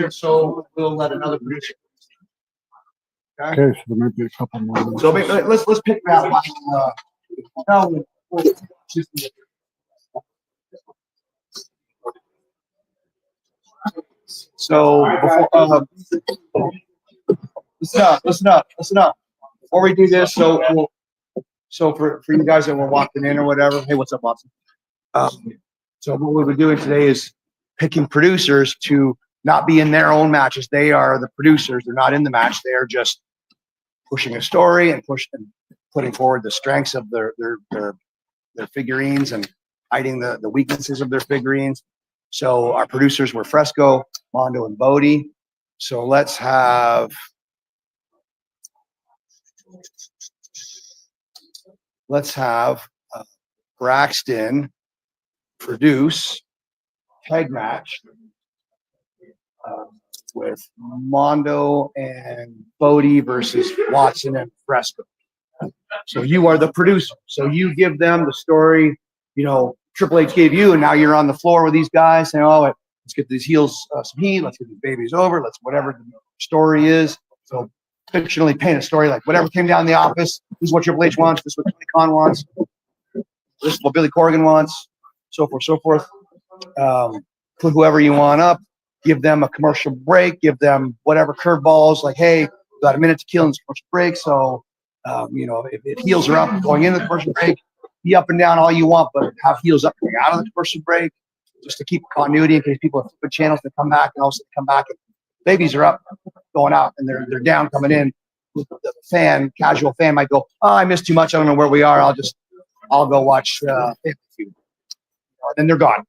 E: So we'll let another producer.
A: Okay, so there might be a couple more.
E: So let's pick that one. So before, listen up. Before we do this, so for you guys that were walking in or whatever, hey, what's up, Watson? So what we were doing today is picking producers to not be in their own matches. They are the producers. They're not in the match. They are just pushing a story and putting forward the strengths of their figurines and hiding the weaknesses of their figurines. So our producers were Fresco, Mondo, and Bodie. So let's have Braxton produce tag match with Mondo and Bodie versus Watson and Fresco. So you are the producer. So you give them the story, Triple H gave you, and now you're on the floor with these guys saying, oh, let's get these heels some heat, let's get these babies over, let's whatever the story is. So fictionally paint a story like whatever came down in the office, this is what Triple H wants, this is what Tony Khan wants, this is what Billy Corgan wants, so forth. Put whoever you want up, give them a commercial break, give them whatever curveballs, like, hey, we got a minute to kill in this commercial break. So, if heels are up going into the commercial break, be up and down all you want, but have heels up going out of the commercial break just to keep continuity in case people have flipping channels to come back and also come back. And babies are up going out and they're down coming in. The casual fan might go, oh, I missed too much. I don't know where we are. I'll go watch and they're gone.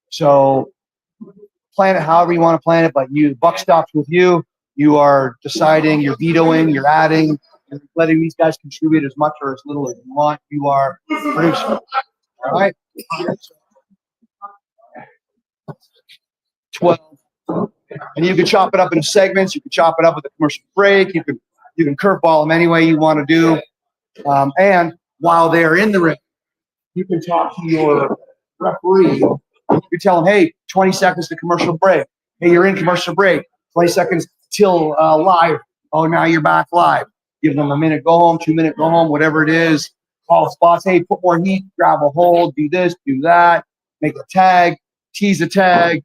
E: So plan it however you want to plan it, but buck stops with you. You are deciding, you're vetoing, you're adding, you're letting these guys contribute as much or as little as you want. You are producer. All right. 12. And you can chop it up into segments. You can chop it up with a commercial break. You can curveball them any way you want to do. And while they're in the ring, you can talk to your referee. You tell them, hey, 20 seconds to commercial break. Hey, you're in commercial break. 20 seconds till live. Oh, now you're back live. Give them a minute, go home, 2 minute, go home, whatever it is. Call spots. Hey, put more heat, grab a hold, do this, do that. Make a tag, tease a tag,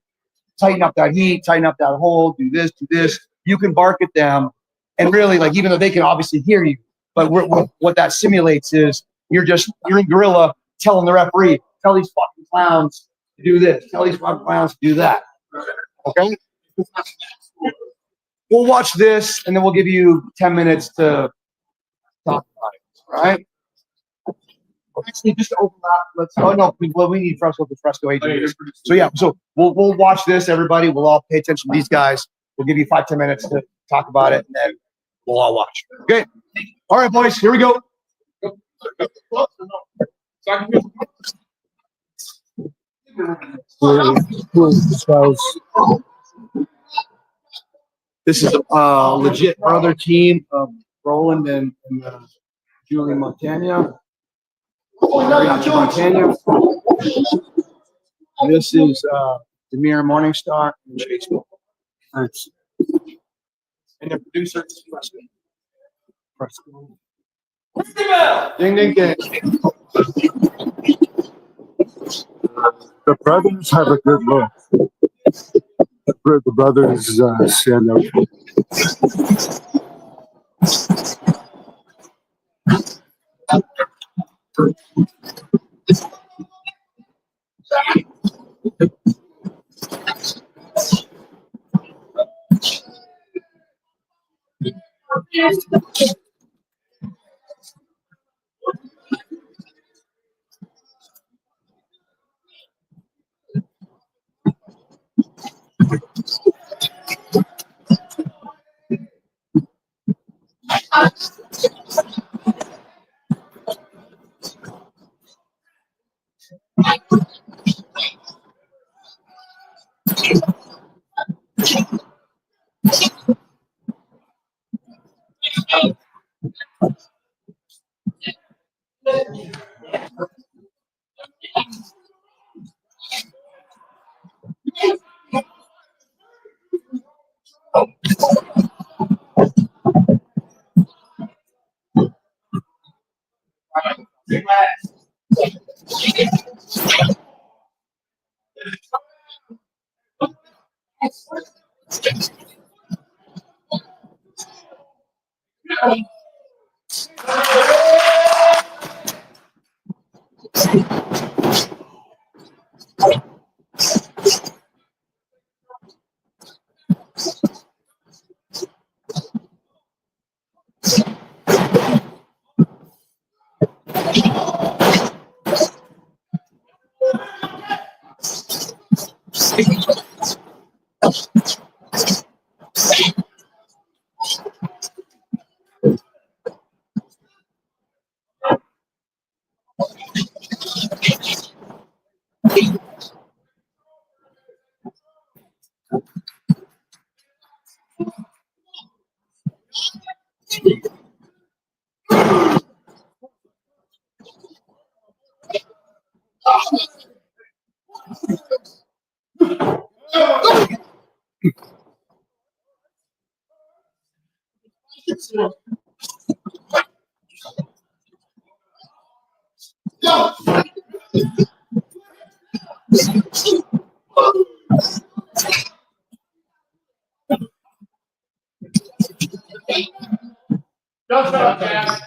E: tighten up that heat, tighten up that hold, do this, do this. You can bark at them. And really, like, even though they can obviously hear you, but what that simulates is you're in gorilla telling the referee, tell these fucking clowns to do this, tell these fucking clowns to do that. Okay? We'll watch this, and then we'll give you 10 minutes to talk about it. All right? Actually, just to overlap, we need Fresco to Fresco agent. So yeah, so we'll watch this, everybody. We'll all pay attention to these guys. We'll give you 5-10 minutes to talk about it, and then We'll all watch.
G: Okay. All right, boys, here we go. This is a legit brother team of Roland and Julie Montana. Montana. This is Demir Morningstar and Chase. Thanks. And the producer is Preston. Ding, ding, ding.
A: The brothers have a good look. The brothers stand out.
I: Don't shut up, Jack.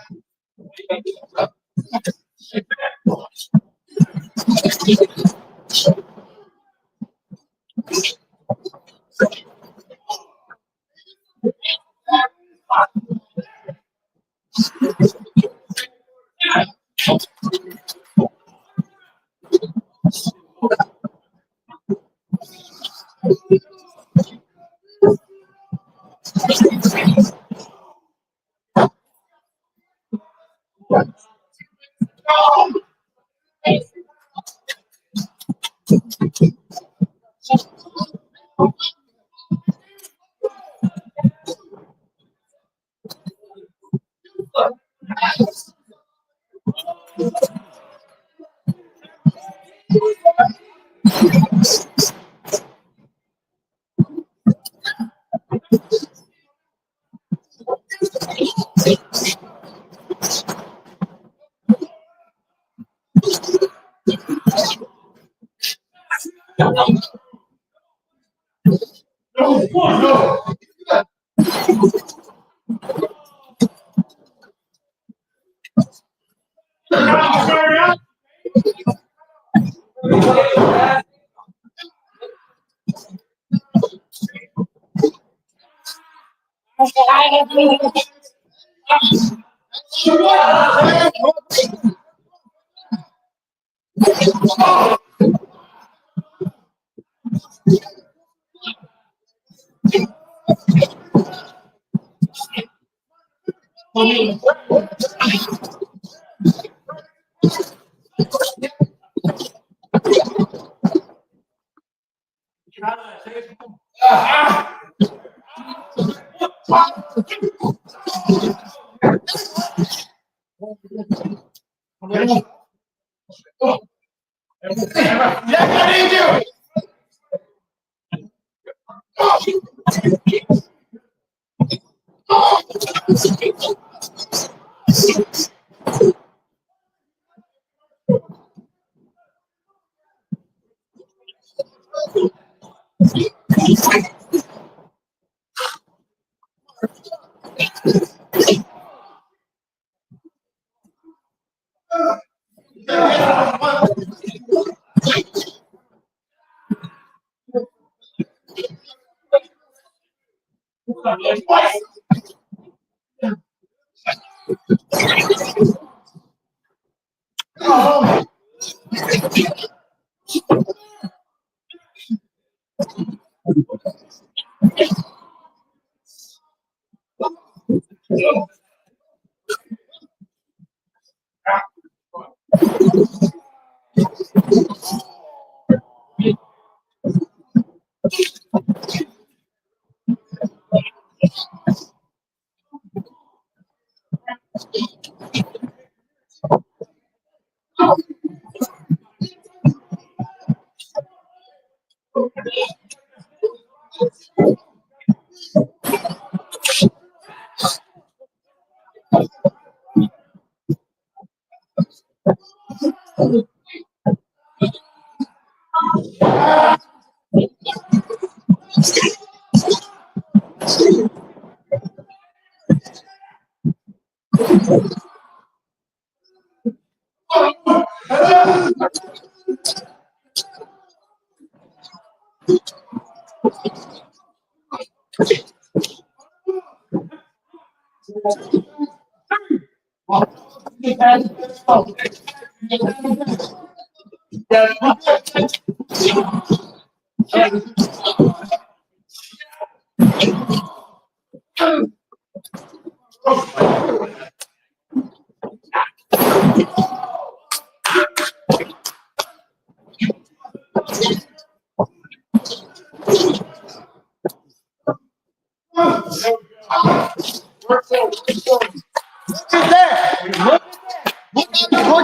J: Look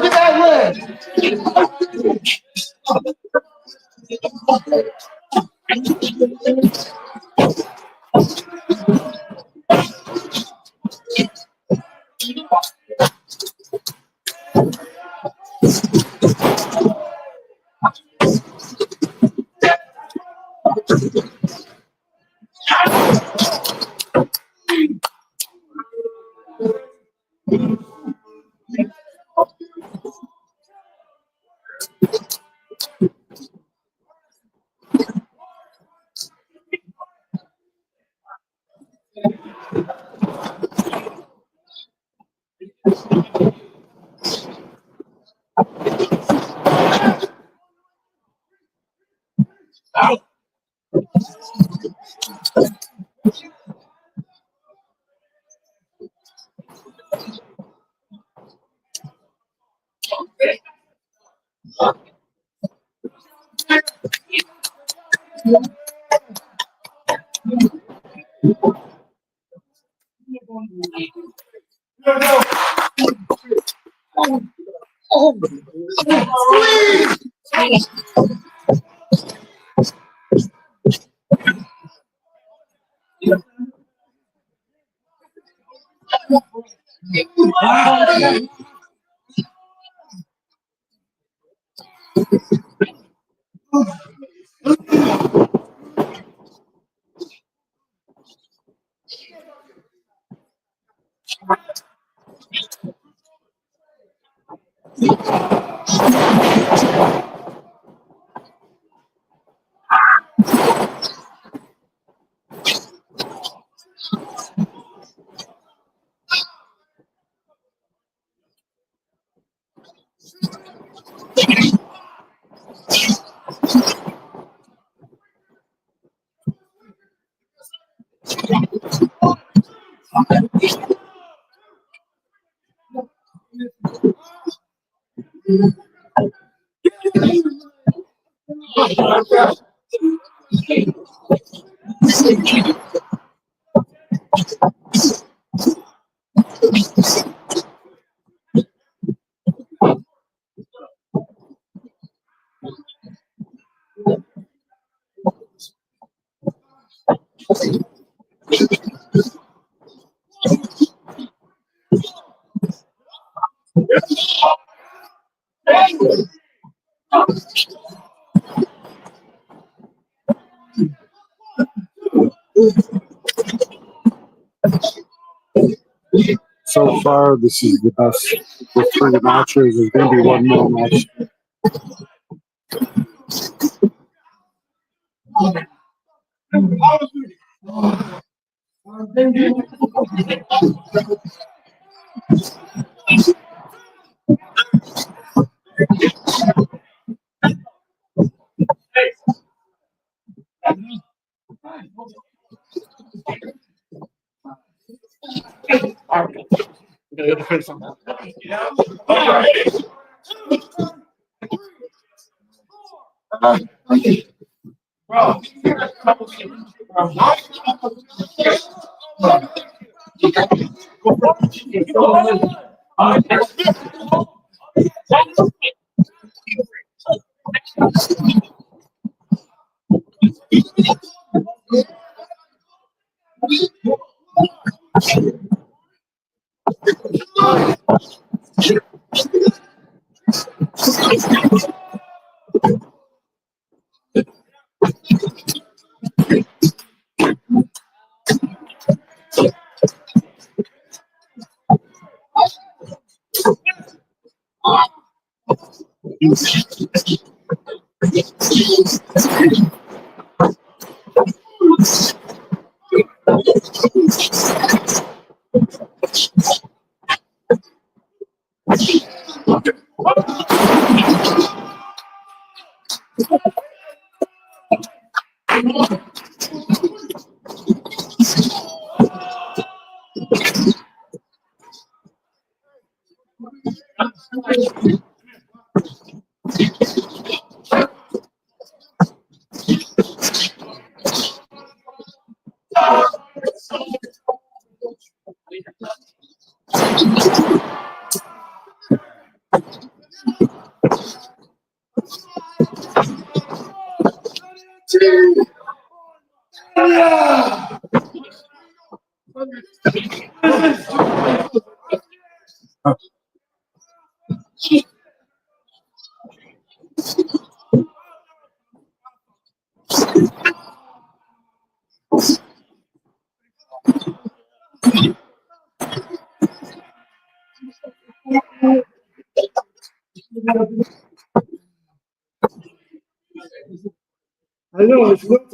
J: at that leg.
A: So far, this is the best with 3 matches. There's going to be one more match.
C: I know, it's looked.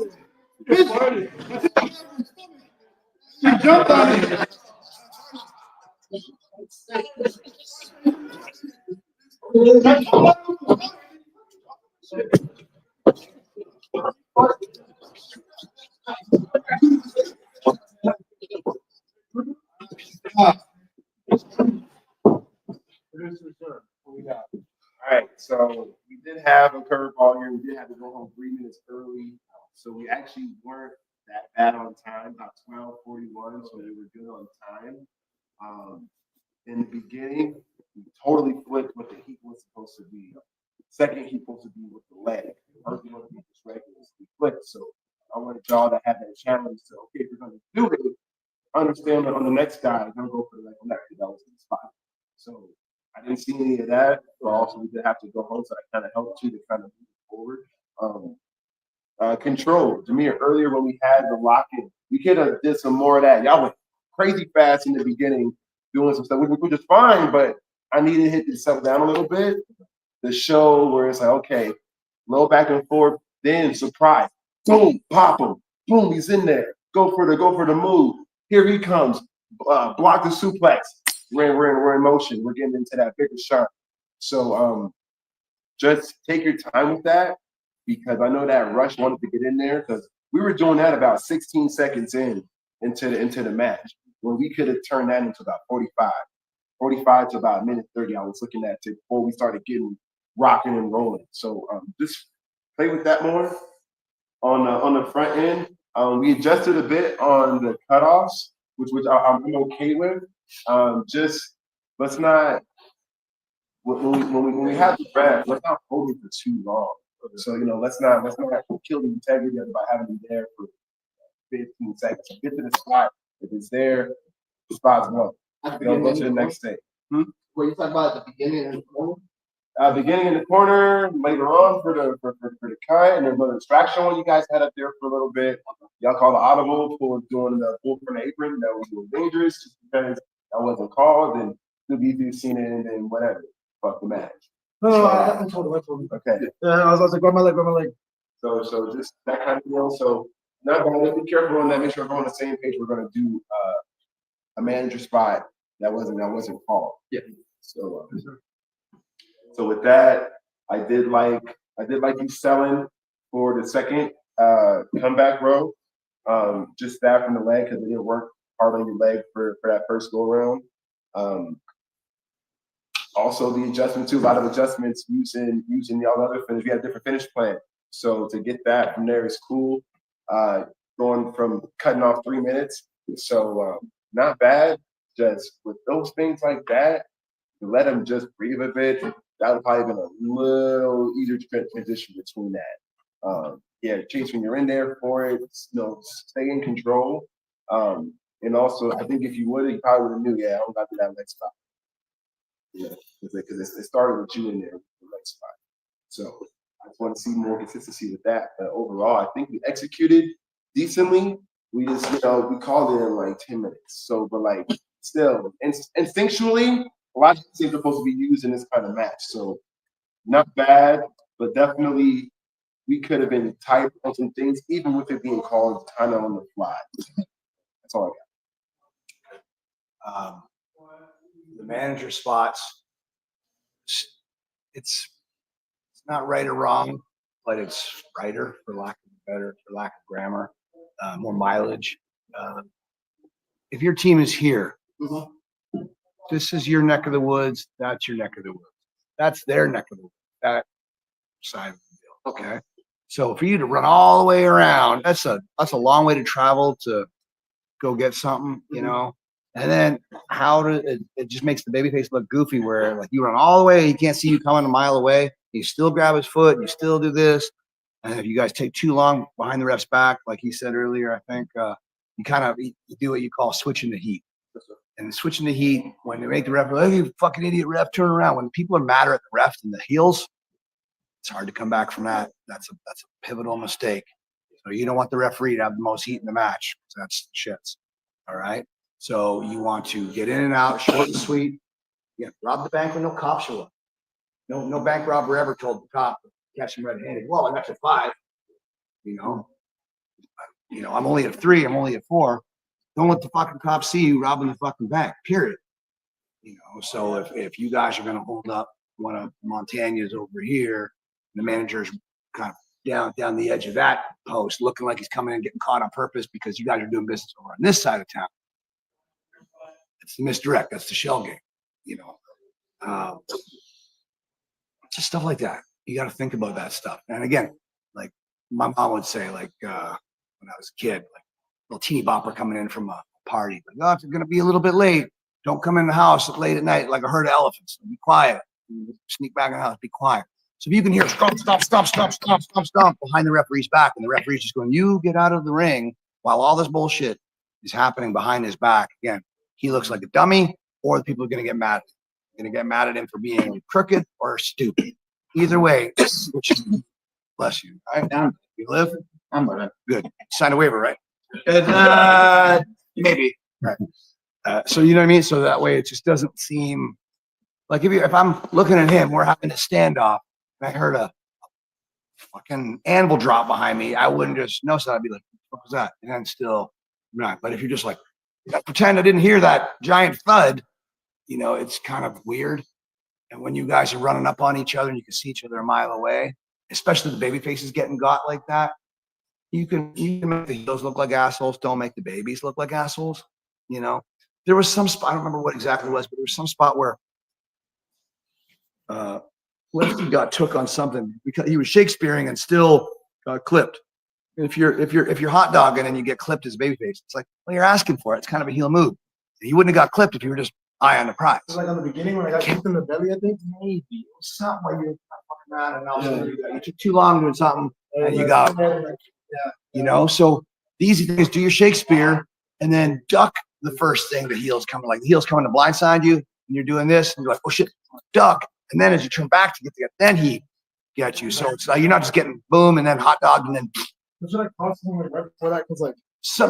C: It's funny. You jumped on it.
K: All right, so we did have a curveball here. We did have to go home 3 minutes early. So we actually weren't that bad on time, about 12:41. So we were good on time. In the beginning, we totally flipped what the heat was supposed to be. Second heat was supposed to be with the leg. First one was just regular. So we flipped. So I wanted y'all to have that challenge. So, okay, if you're going to do it, understand that on the next guy, I'm going to go for the leg left. That was in the spot. So I didn't see any of that. But also, we did have to go home. So I kind of helped you to kind of move forward. Control. Jameer, earlier when we had the lock-in, we could have did some more of that. Y'all went crazy fast in the beginning doing some stuff, which is fine, but I needed to hit this stuff down a little bit. The show where it's like, okay, little back and forth, then surprise. Boom, pop him. Boom, he's in there. Go for the move. Here he comes. Block the suplex. We're in motion. We're getting into that bigger shot. So just take your time with that, because I know that Rush wanted to get in there, because we were doing that about 16 seconds into the match, when we could have turned that into about 45. 45 to about a minute 30. I was looking at it before we started getting rocking and rolling. So just play with that more on the front end. We adjusted a bit on the cutoffs, which I'm okay with. Just let's not when we have the ref, let's not hold it for too long. So let's not kill the integrity of it by having it there for 15 seconds. So get to the spot. If it's there, the spot's one. Don't go to the next thing.
J: What you talking about at the beginning and the corner?
K: Beginning in the corner, later on for the cut, and there's another distraction one you guys had up there for a little bit. Y'all call the audible for doing the pull from the apron. That was a little dangerous just because that wasn't called, and the BB seen it, and then whatever. Fuck the match.
F: I told him.
K: Okay.
F: I was like, grab my leg.
K: So just that kind of deal. So not gonna be careful on that. Make sure we're on the same page. We're gonna do a manager spot that wasn't called.
J: Yeah.
K: So with that, I did like you selling for the second comeback row. Just that from the leg because it didn't work hard on your leg for that first go around. Also the adjustment too, a lot of adjustments using the other finish. We had a different finish plan. So to get that from there is cool. Going from cutting off 3 minutes. So not bad. Just with those things like that, let them just breathe a bit. That would probably been a little easier transition between that. Chase, when you're in there for it, stay in control. And also, I think if you would, you probably would have knew, I don't got to that leg spot. Yeah, because it started with you in there, the leg spot. So I just want to see more consistency with that. But overall, I think we executed decently. We just, we called it in like 10 minutes. So, but like still, instinctually, a lot of things are supposed to be used in this kind of match. So not bad, but definitely we could have been tight on some things, even with it being called kind of on the fly. That's all I got.
E: The manager spots, it's not right or wrong, but it's righter for lack of grammar, more mileage. If your team is here, this is your neck of the woods, that's your neck of the woods. That's their neck of the woods, that side of the deal. Okay. So for you to run all the way around, that's a long way to travel to go get something, And then it just makes the babyface look goofy where like you run all the way, he can't see you coming a mile away. You still grab his foot, you still do this. And if you guys take too long behind the ref's back, like he said earlier, I think you do what you call switching the heat. And switching the heat, when they make the ref, hey, you fucking idiot ref, turn around. When people are madder at the ref than the heels, it's hard to come back from that. That's a pivotal mistake. So you don't want the referee to have the most heat in the match. That's shits. All right. So you want to get in and out, short and sweet. Yeah, rob the bank when no cops show up. No bank robber ever told the cop to catch him red-handed. Well, I'm at 5. I'm only at 3. I'm only at 4. Don't let the fucking cops see you robbing the fucking bank. Period. So if you guys are gonna hold up one of Montana's over here, the manager's kind of down the edge of that post, looking like he's coming in getting caught on purpose because you guys are doing business over on this side of town. It's the misdirect. That's the shell game, just stuff like that. You got to think about that stuff. And again, like my mom would say, like when I was a kid, like little teeny bopper coming in from a party, like, oh, it's going to be a little bit late. Don't come in the house late at night like a herd of elephants. Be quiet. Sneak back in the house. Be quiet. So if you can hear stomp behind the referee's back, and the referee's just going, you get out of the ring while all this bullshit is happening behind his back. Again, he looks like a dummy, or the people are going to get mad at him. They're going to get mad at him for being crooked or stupid. Either way, bless you. All right, down. You live? I'm living. Good. Sign a waiver, right? Good. Maybe. Right. So you know what I mean? So that way it just doesn't seem like if I'm looking at him, we're having a standoff, and I heard a fucking anvil drop behind me, I wouldn't just know. So I'd be like, what was that? And then still not. But if you're just like, pretend I didn't hear that giant thud, it's kind of weird. And when you guys are running up on each other and you can see each other a mile away, especially the baby faces getting got like that, you can make the heels look like assholes. Don't make the babies look like assholes. there was some spot, I don't remember what exactly it was, but there was some spot where Lefty got took on something because he was Shakespeareing and still got clipped. If you're hot dogging and you get clipped as babyface, it's like, well, you're asking for it. It's kind of a heel move. He wouldn't have got clipped if you were just eye on the prize.
C: Like on the beginning when I got kicked in the belly, I think.
E: Maybe it was something where you're fucking around and all of a sudden you took too long doing something and you got, you know. So the easy thing is do your Shakespeare and then duck the first thing the heel's coming. Like the heel's coming to blindside you, and you're doing this, and you're like, oh shit, duck. And then as you turn back to get the, then he gets you. So it's like you're not just getting boom and then hot dog and then.
C: What should I constantly like right before that? Because like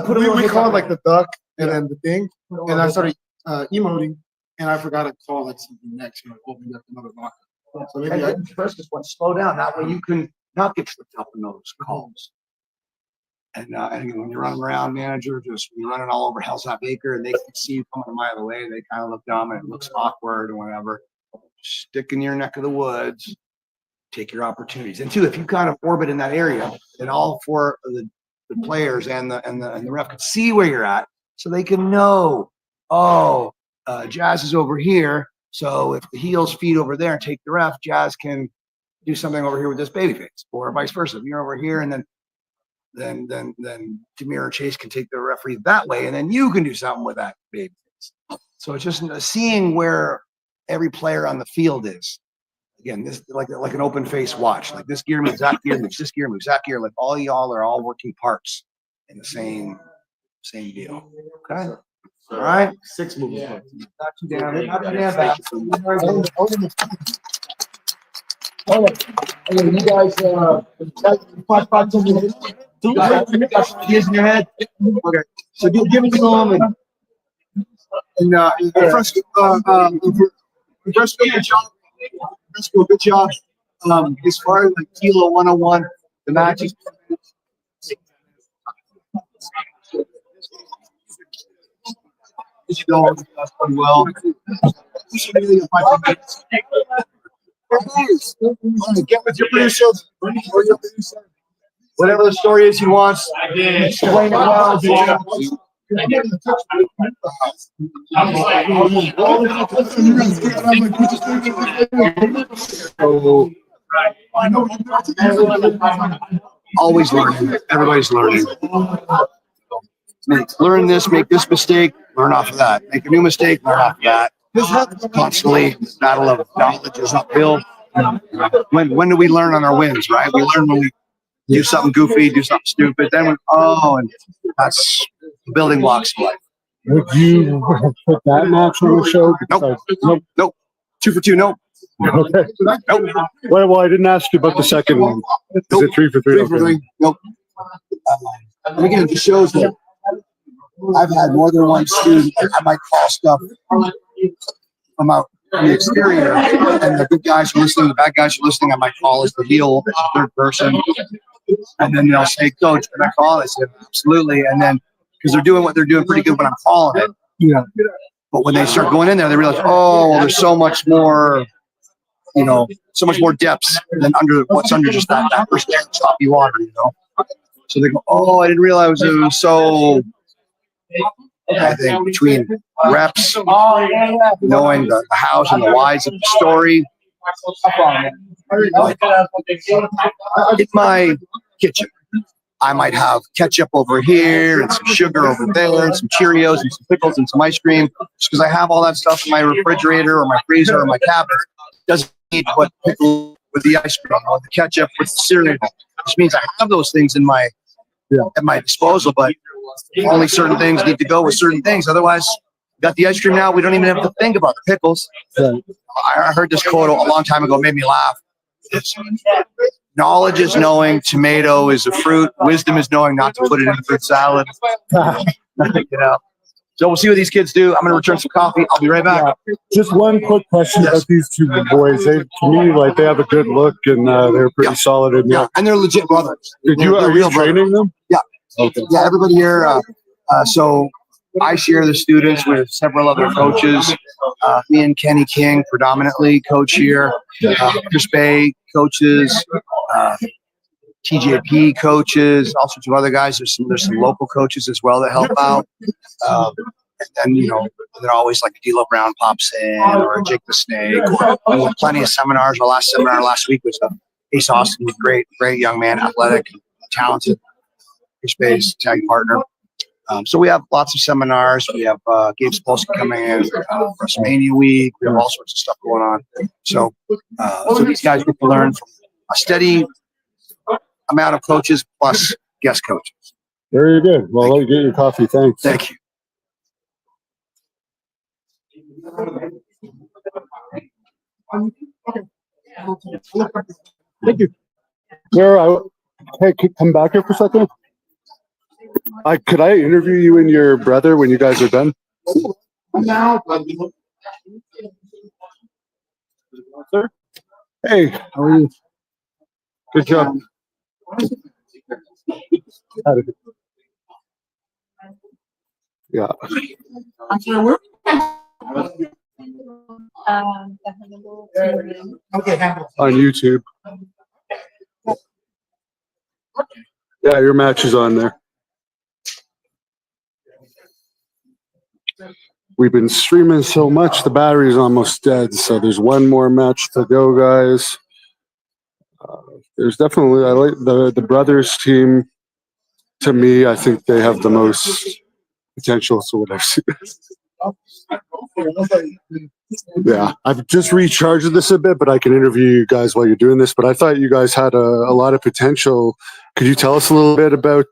E: Put
C: we call it like the duck and then the thing, and I started emoting, and I forgot to call like something next. You know, opening up another locker. So maybe I
E: first just want to slow down. That way you can not get tripped up in those calls. And again, when you're running around, manager, just when you're running all over Hell's Hot Baker and they can see you coming a mile away, they kind of look dumb and it looks awkward or whatever. Stick in your neck of the woods, take your opportunities. And two, if you kind of orbit in that area, then all four of the players and the ref can see where you're at, so they can know, oh, Jazz is over here. So if the heels feed over there and take the ref, Jazz can do something over here with this babyface, or vice versa. If you're over here, and then Demir or Chase can take the referee that way, and then you can do something with that babyface. So it's just seeing where every player on the field is. Again, this like an open face watch. Like this gear moves, that gear moves, this gear moves, that gear. Like all y'all are all working parts in the same deal. Okay. All right.
C: 6 moves.
E: Not too damn. Not too damn bad. You guys, ideas in your head. Okay. So give it to them and Fresco, good job. Fresco, good job. As far as like Kilo 101, the matches. You know, that's pretty well. Get with your producer. Whatever the story is he wants, explain it well. Always learning. Everybody's learning. Learn this, make this mistake, learn off of that. Make a new mistake, learn off of that. Constantly, battle of knowledge is uphill. When do we learn on our wins, right? We learn when we do something goofy, do something stupid. Then and that's the building blocks of life.
A: Would you put that match on the show?
E: Nope. 2 for 2, nope.
A: Okay.
E: Nope.
A: Well, I didn't ask you about the second one. Is it 3 for 3?
E: 3 for 3. Nope. And again, it just shows that I've had more than one student. I might call stuff from out in the exterior, and the good guys are listening, the bad guys are listening. I might call as the heel, as the third person, and then they'll say, "Coach, can I call?" I said, "Absolutely." And then because they're doing what they're doing pretty good when I'm calling it,
A: Yeah.
E: but when they start going in there, they realize, oh, well, there's so much more, so much more depths than what's under just that first choppy water, So they go, oh, I didn't realize it was so. I think between reps, knowing the hows and the whys of the story, in my kitchen, I might have ketchup over here and some sugar over there and some Cheerios and some pickles and some ice cream, just because I have all that stuff in my refrigerator or my freezer or my cabinet. Doesn't need to put pickle with the ice cream or the ketchup with the cereal, which means I have those things at my disposal, but only certain things need to go with certain things. Otherwise, got the ice cream now, we don't even have to think about the pickles.
A: Right.
E: I heard this quote a long time ago, made me laugh. Knowledge is knowing tomato is a fruit. Wisdom is knowing not to put it in a fruit salad. So we'll see what these kids do. I'm going to return some coffee. I'll be right back.
A: Just one quick question about these two boys. They, to me, they have a good look and they're pretty solid.
E: And they're legit brothers.
A: Are you training them?
E: Yeah.
A: Okay.
E: Yeah, everybody here. So I share the students with several other coaches. Me and Kenny King predominantly coach here. Chris Bay coaches. TJP coaches, all sorts of other guys. There's some local coaches as well that help out. And then, then always like a D'Lo Brown pops in or a Jake the Snake. We have plenty of seminars. Our last seminar last week was Ace Austin, great young man, athletic, talented, space tag partner. So we have lots of seminars. We have Gabe Spolsky coming in, WrestleMania week. We have all sorts of stuff going on. So these guys get to learn from a steady amount of coaches plus guest coaches.
A: Very good. Well, let you get your coffee. Thanks.
E: Thank you.
A: Thank you. Sarah, hey, come back here for a second. Could I interview you and your brother when you guys are done? Sir? Hey, how are you? Good job. Yeah.
D: I'm sorry, where? The HANNIBAL TV.
J: Okay.
A: On YouTube. Yeah, your match is on there. We've been streaming so much, the battery's almost dead. So there's one more match to go, guys. There's definitely, I like the brothers team. To me, I think they have the most potential. So what I've seen. Yeah, I've just recharged this a bit, but I can interview you guys while you're doing this. But I thought you guys had a lot of potential. Could you tell us a little bit about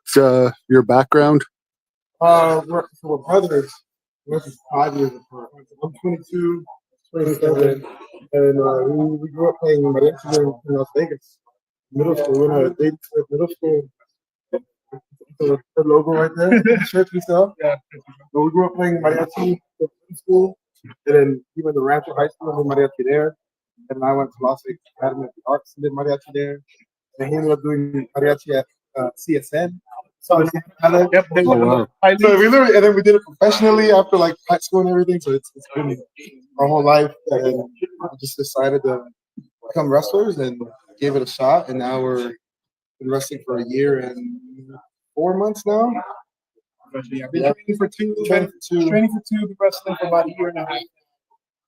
A: your background?
C: We're brothers. We're just 5 years apart. I'm 22, 27, and we grew up playing mariachi in Las Vegas. Middle school, we went on a date trip, middle school. The logo right there, the shirts we sell. Yeah. But we grew up playing mariachi in middle school, and then he went to Rancho High School and did mariachi there. And I went to Las Vegas Academy of the Arts and did mariachi there. And he ended up doing mariachi at CSN. So
A: Oh, wow.
C: so we literally, and then we did it professionally after like high school and everything. So it's been our whole life, and then we just decided to become wrestlers and gave it a shot. And now we're been wrestling for a year and 4 months now.
G: Yeah, been training for two, been wrestling for about a year and a half.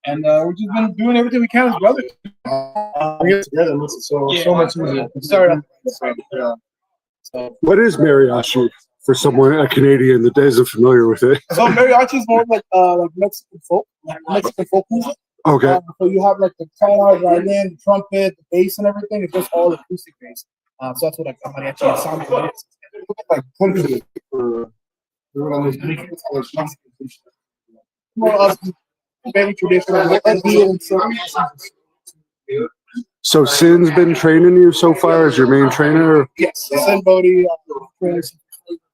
G: And we've just been doing everything we can as brothers.
C: We get together makes it so much easier.
G: Sorry.
C: Yeah.
A: What is mariachi for someone, a Canadian that isn't familiar with it?
G: So mariachi is more like Mexican folk music.
A: Okay.
G: So you have like the guitar, violin, the trumpet, the bass, and everything. It's just all acoustic based. So that's what like mariachi sounds like.
C: Like country for
G: More of very traditional.
A: So Sin's been training you so far as your main trainer?
G: Yes, Sin Bodhi.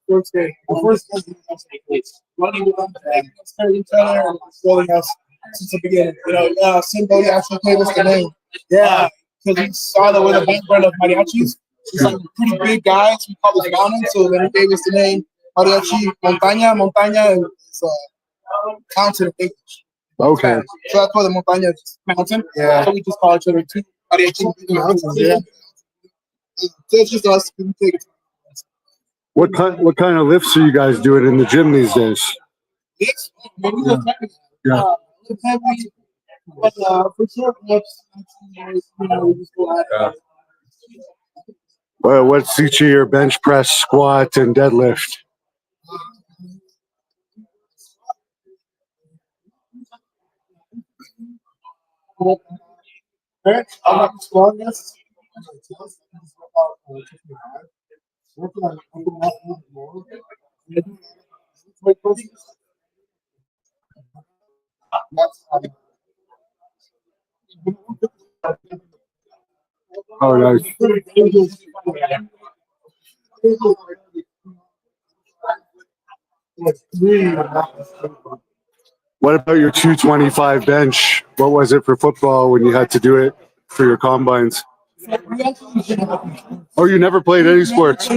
G: First day, running with them, each other, and rolling us since the beginning. Sin Bodhi actually gave us the name. Yeah, because he saw that we're the background of mariachis. He's like pretty big guys. We call us mountains, so then he gave us the name mariachi montaña. Montaña is mountain in English.
A: Okay.
G: So that's why the montaña is mountain. Yeah. So we just call each other two mariachi mountains. Yeah. So it's just us. We take it.
A: What kind of lifts are you guys doing in the gym these days?
G: Yes. Yeah. But for short lifts, we just go at it.
A: Well, what's each of your bench press, squat, and deadlift?
C: bench, I'm not the strongest.
A: Oh, nice. What about your 225 bench? What was it for football when you had to do it for your combines? Oh, you never played any sports?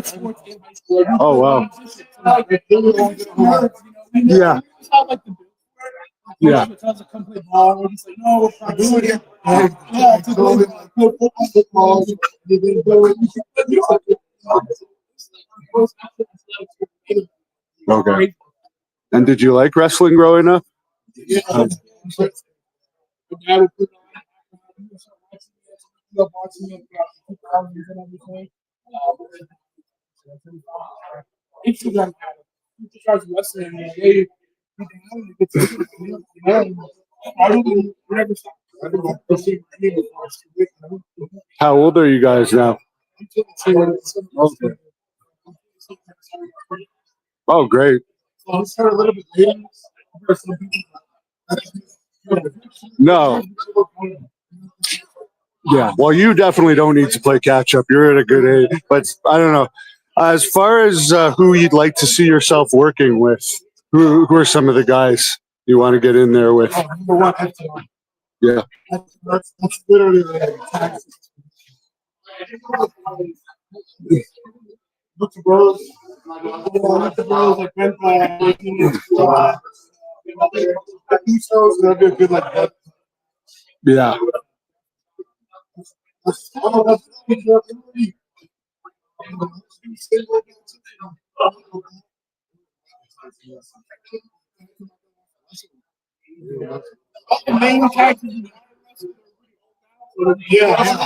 A: Oh, wow. Yeah. Yeah. Okay. And did you like wrestling growing up?
G: Yeah. My dad would put on. Watching it throughout the 2000s and everything. Instagram had it. You started wrestling and they I didn't never stop. I didn't like pushing any of the
A: How old are you guys now? Okay. Oh, great.
G: So I started a little bit later.
A: No. Yeah. Well, you definitely don't need to play catch up. You're at a good age. But I don't know. As far as who you'd like to see yourself working with, who are some of the guys you want to get in there with?
G: Number one, FTR.
A: Yeah.
G: That's literally the look to bros. Look to bros like Ben these shows that'll be a good like that.
A: Yeah.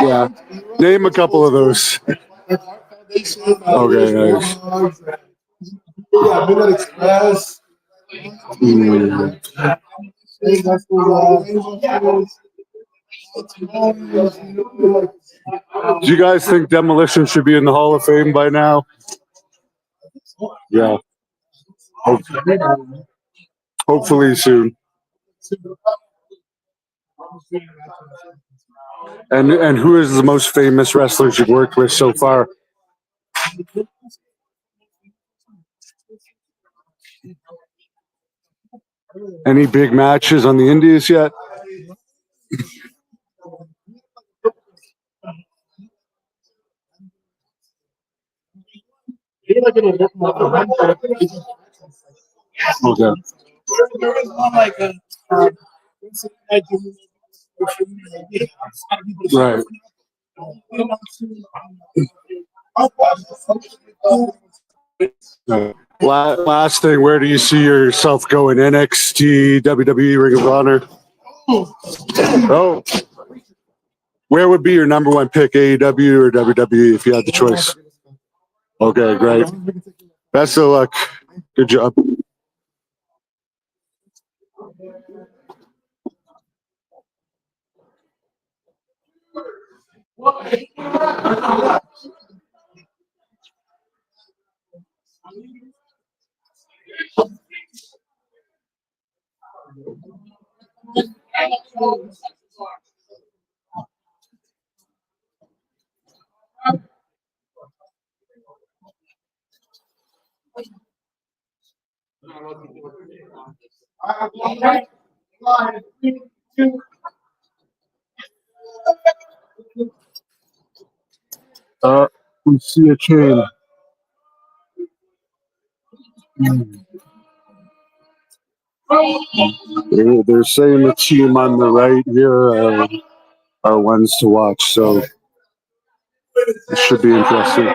A: Yeah. Name a couple of those. Okay, nice.
G: Yeah, Midnight Express.
A: Do you guys think Demolition should be in the Hall of Fame by now? Yeah. Hopefully soon. And who is the most famous wrestlers you've worked with so far? Any big matches on the Indies yet? Okay.
G: There was one like
A: Right. Last thing, where do you see yourself going? NXT, WWE, Ring of Honor? Oh. Where would be your number one pick, AEW or WWE, if you had the choice? Okay, great. Best of luck. Good job. We see a chain. They're saying the team on the right here are ones to watch, so it should be interesting.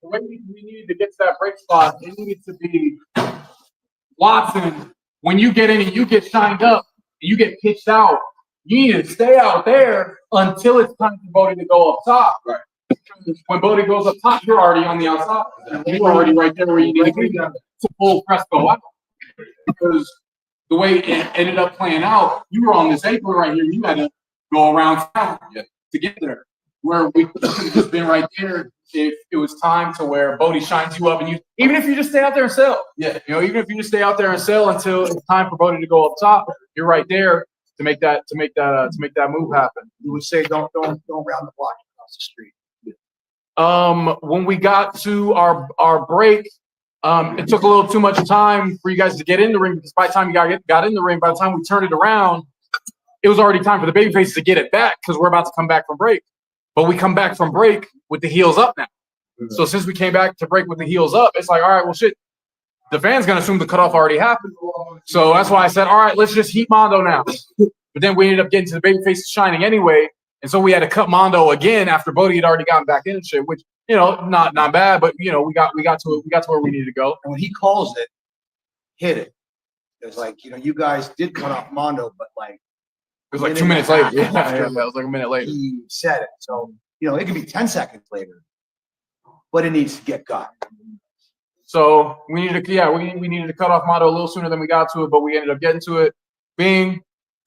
I: The way we needed to get to that break spot, it needed to be Watson. When you get in and you get shined up, and you get pitched out, you need to stay out there until it's time for Bodie to go up top. Right. When Bodie goes up top, you're already on the outside. You're already right there where you need to be to pull Fresco out. Because the way it ended up playing out, you were on this apron right here. You had to go around town to get there. Where we could have just been right there if it was time to where Bodie shines you up, and even if you just stay out there and sell, even if you just stay out there and sell until it's time for Bodie to go up top, you're right there to make that move happen.
E: You would say don't round the block across the street.
I: When we got to our break, it took a little too much time for you guys to get in the ring, because by the time you got in the ring, by the time we turned it around, it was already time for the babyfaces to get it back, because we're about to come back from break. But we come back from break with the heels up now. So since we came back to break with the heels up, it's like, all right, well, shit, the fan's going to assume the cutoff already happened. So that's why I said, all right, let's just heat Mondo now. But then we ended up getting to the babyfaces shining anyway. And so we had to cut Mondo again after Bodie had already gotten back in and shit, which, not bad, but, we got to where we needed to go.
E: And when he calls it, hit it. It's like, you guys did cut off Mondo, but like,
I: it was like 2 minutes later. Yeah, it was like a minute later.
E: He said it. So, it could be 10 seconds later, but it needs to get got.
I: So we needed to cut off Mondo a little sooner than we got to it, but we ended up getting to it.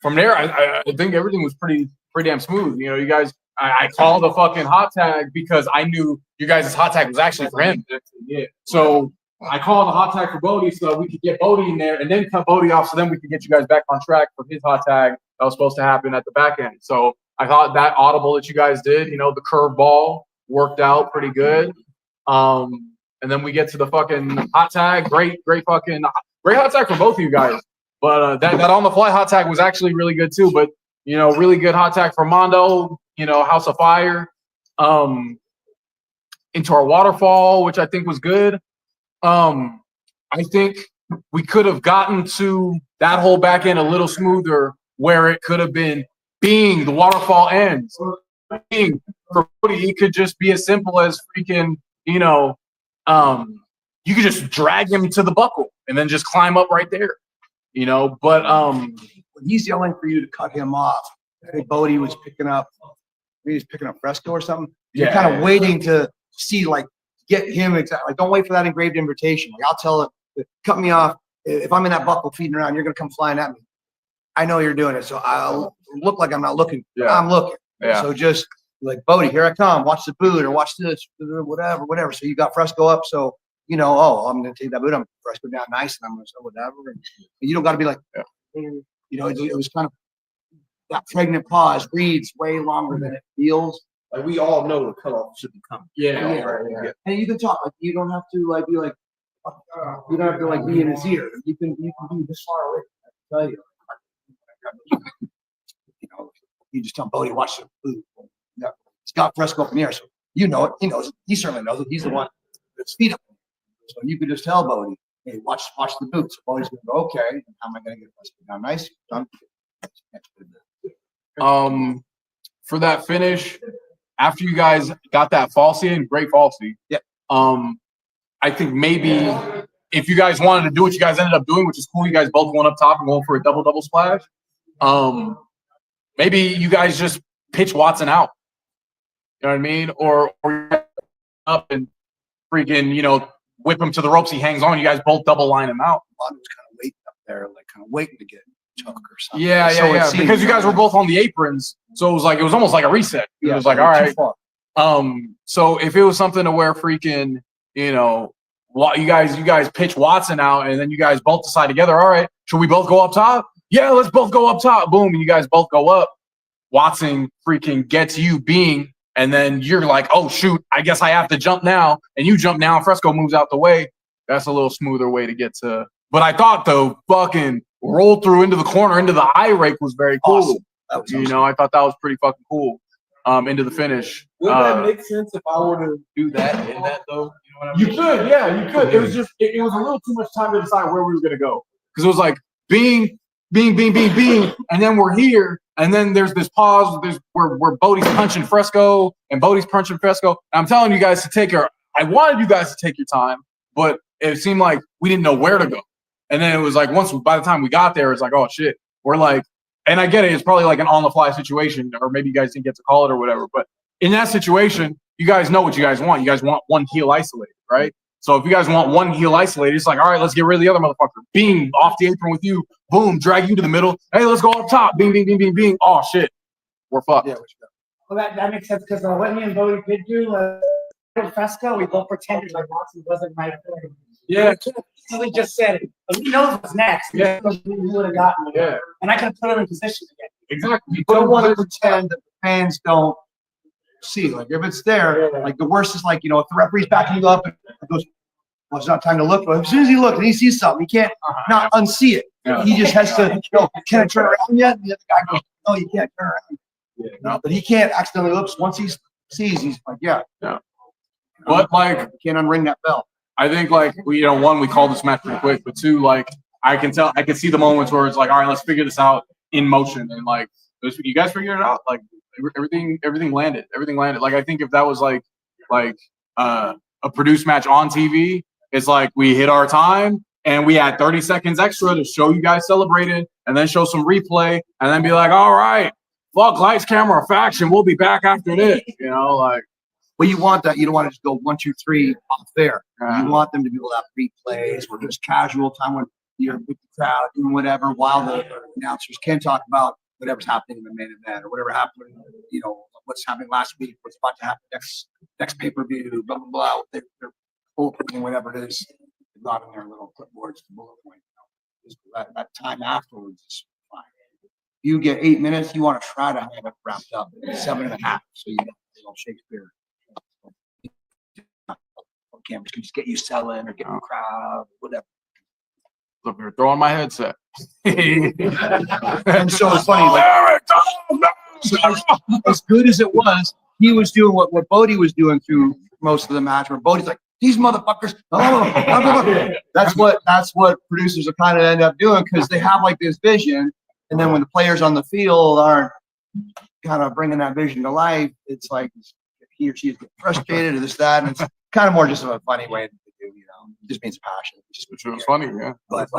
I: From there, I think everything was pretty damn smooth. You guys, I called the fucking hot tag because I knew you guys' hot tag was actually for him. Yeah. So I called the hot tag for Bodie so that we could get Bodie in there and then cut Bodie off, so then we could get you guys back on track for his hot tag that was supposed to happen at the back end. So I thought that audible that you guys did, the curve ball worked out pretty good. And then we get to the fucking hot tag. Great hot tag for both of you guys. But that on the fly hot tag was actually really good too. But really good hot tag for Mondo. House of Fire. Into our waterfall, which I think was good. I think we could have gotten to that whole back end a little smoother, where it could have been being the waterfall ends. Being for Bodie, it could just be as simple as freaking, you could just drag him to the buckle and then just climb up right there. But
E: when he's yelling for you to cut him off, I think Bodie was picking up Fresco or something. You're kind of waiting to see, like, get him exactly. Like, don't wait for that engraved invitation. Like, I'll tell him, cut me off. If I'm in that buckle feeding around, you're gonna come flying at me. I know you're doing it, so I'll look like I'm not looking. Yeah. I'm looking. Yeah. So just like, Bodie, here I come. Watch the boot, or watch this, whatever. So you got Fresco up, so I'm gonna take that boot. I'm Fresco down nice, and I'm gonna say whatever. And you don't got to be like, it was kind of that pregnant pause reads way longer than it feels.
K: Like, we all know the cutoff should be coming.
E: Yeah. And you can talk. Like, you don't have to be like. You don't have to be in his ear. You can be this far away. I tell you. You just tell Bodie, watch the boot. He's got Fresco up in the air, so you know it. He knows it. He certainly knows it. He's the one that's feet up. So you could just tell Bodie, hey, watch the boot. So Bodie's gonna go, okay, how am I gonna get Fresco down nice? Done.
I: For that finish, after you guys got that falsie in, great falsie.
E: Yeah.
I: I think maybe if you guys wanted to do what you guys ended up doing, which is cool, you guys both going up top and going for a double splash. Maybe you guys just pitch Watson out. You know what I mean? Or up and freaking, whip him to the ropes. He hangs on. You guys both double line him out.
E: Juan was kind of waiting up there, like kind of waiting to get choked or something.
I: Yeah,
E: So it
I: yeah.
E: seemed-
I: Because you guys were both on the aprons, so it was almost like a reset. It was like, all right. So if it was something to where freaking, you guys pitch Watson out, and then you guys both decide together, all right, should we both go up top? Yeah, let's both go up top. Boom, and you guys both go up. Watson freaking gets you being, and then you're like, oh shoot, I guess I have to jump now, and you jump now. Fresco moves out the way. That's a little smoother way to get to. But I thought the fucking roll through into the corner into the eye rake was very cool.
E: Awesome. That was awesome.
I: I thought that was pretty fucking cool. Into the finish.
L: Would that make sense if I were to do that in that though? You know what I mean?
I: You could, yeah, you could. It was just it was a little too much time to decide where we were gonna go. Because it was like bing, and then we're here, and then there's this pause, where Bodie's punching Fresco, and Bodie's punching Fresco. And I'm telling you guys to take I wanted you guys to take your time, but it seemed like we didn't know where to go. And then it was like by the time we got there, it's like, oh shit, we're like, and I get it, it's probably like an on-the-fly situation, or maybe you guys didn't get to call it or whatever. But in that situation, you guys know what you guys want. You guys want one heel isolated, right? So if you guys want one heel isolated, it's like, all right, let's get rid of the other motherfucker. Bing, off the apron with you. Boom, drag you to the middle. Hey, let's go up top. Bing, bing, bing, bing, bing. Oh shit, we're fucked.
E: Yeah,
F: Well, that makes sense because what me and Bodie did do Fresco, we both pretended like Watson wasn't right there.
I: Yeah.
F: He just said it. He knows what's next.
I: Yeah.
F: He would have gotten it.
I: Yeah.
F: And I could have put him in position again.
I: Exactly.
E: You don't want to pretend that the fans don't see. Like if it's there, like the worst is like, if the referee's backing you up and goes, well, it's not time to look. But as soon as he looks and he sees something, he can't not unsee it.
I: Yeah.
E: He just has to, can I turn around yet? And the other guy goes, no, you can't turn around.
I: Yeah.
E: No, but he can't accidentally look. Once he sees, he's like, yeah.
I: But like,
E: you can't unring that bell.
I: I think like we called this match pretty quick, but two, like I can see the moments where it's like, all right, let's figure this out in motion, and like you guys figured it out. Like everything landed. Like I think if that was like a produced match on TV, it's like we hit our time and we had 30 seconds extra to show you guys celebrated, and then show some replay, and then be like, all right, fuck lights, camera, faction. We'll be back after this. Like.
E: But you want that. You don't want to just go 1, 2, 3 off there. You want them to be able to have replays or just casual time when you're with the crowd doing whatever while the announcers can talk about whatever's happening in the main event or whatever happened, what's happening last week, what's about to happen next pay-per-view, blah, blah, blah. They're opening whatever it is. They've got in their little clipboards to bullet point. That time afterwards is fine. You get 8 minutes, you want to try to have it wrapped up in 7.5. So you know, Shakespeare. Cameras can just get you selling or get a crowd, whatever.
I: Look, you're throwing my headset.
E: And so it's funny. As good as it was, he was doing what Bodie was doing through most of the match. Where Bodie's like, "These motherfuckers!" That's what producers are kind of end up doing because they have like this vision, and then when the players on the field aren't kind of bringing that vision to life, it's like he or she is getting frustrated or this, that, and it's kind of more just a funny way to do, it just means passion.
I: Which was funny, yeah.
E: But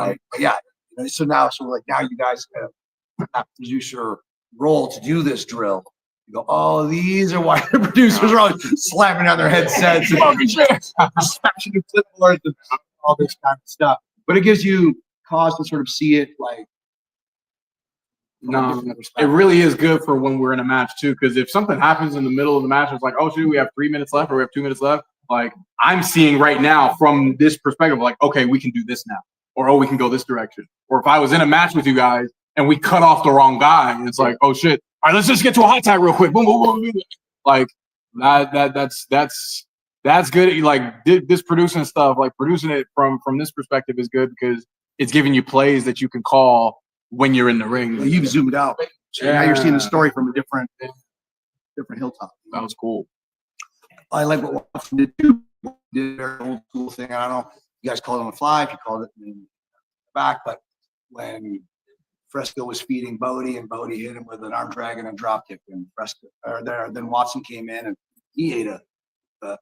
E: so now you guys have that producer role to do this drill. You go, oh, these are why the producers are always slamming on their headsets and smashing the clipboards and all this kind of stuff. But it gives you cause to sort of see it like.
I: No, it really is good for when we're in a match too. Because if something happens in the middle of the match, it's like, oh shoot, we have 3 minutes left or we have 2 minutes left. Like I'm seeing right now from this perspective, like, okay, we can do this now, or oh, we can go this direction. Or if I was in a match with you guys and we cut off the wrong guy, it's like, oh shit, all right, let's just get to a hot tag real quick. Boom, boom, boom, boom. Like that's good. Like this producing stuff, like producing it from this perspective is good because it's giving you plays that you can call when you're in the ring.
E: You've zoomed out. So now you're seeing the story from a different hilltop.
I: That was cool.
E: I like what Watson did too. Did their old school thing. I don't know. You guys called it on the fly. If you called it in the back, but when Fresco was feeding Bodie and Bodie hit him with an arm drag and a drop kick, and then Watson came in and he ate a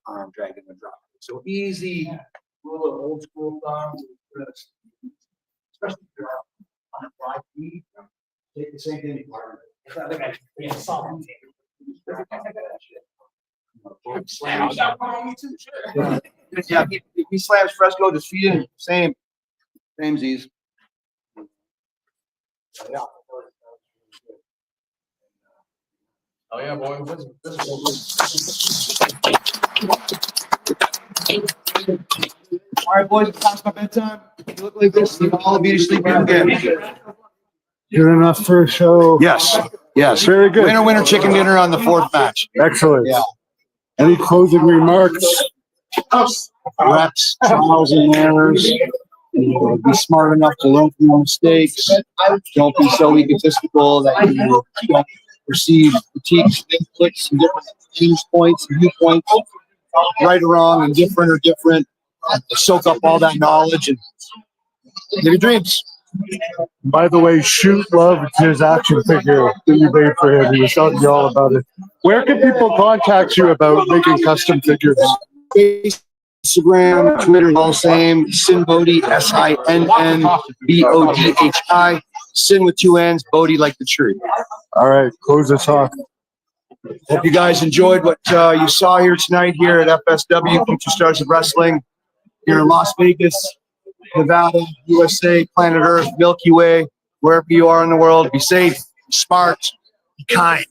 E: arm drag and a drop kick. So easy, little old school thumbs, especially if you're on a fly feed. Take the same thing. Yeah, he slams Fresco, just feed him. Same Z's.
I: Oh yeah, boy.
E: All right, boys, it's past my bedtime. You look like this, you all be to sleep here again.
A: Good enough for a show.
E: Yes, yes.
A: Very good.
E: Winner, chicken dinner on the fourth match.
A: Excellent.
E: Yeah.
A: Any closing remarks?
E: Reps, trials and errors. Be smart enough to learn from your mistakes. Don't be so egotistical that you don't receive critiques, clicks, and different change points and viewpoints, right or wrong, indifferent or different. Soak up all that knowledge and live your dreams.
A: By the way, Shoot loved his action figure that you made for him. He was telling you all about it. Where can people contact you about making custom figures?
E: Instagram, Twitter, all the same. Sin Bodhi, SINNBODHI. Sin with two N's, Bodhi like the tree.
A: All right, close us off.
E: Hope you guys enjoyed what you saw here tonight here at FSW, Future Stars of Wrestling, here in Las Vegas, Nevada, USA, planet Earth, Milky Way, wherever you are in the world. Be safe, be smart, be kind.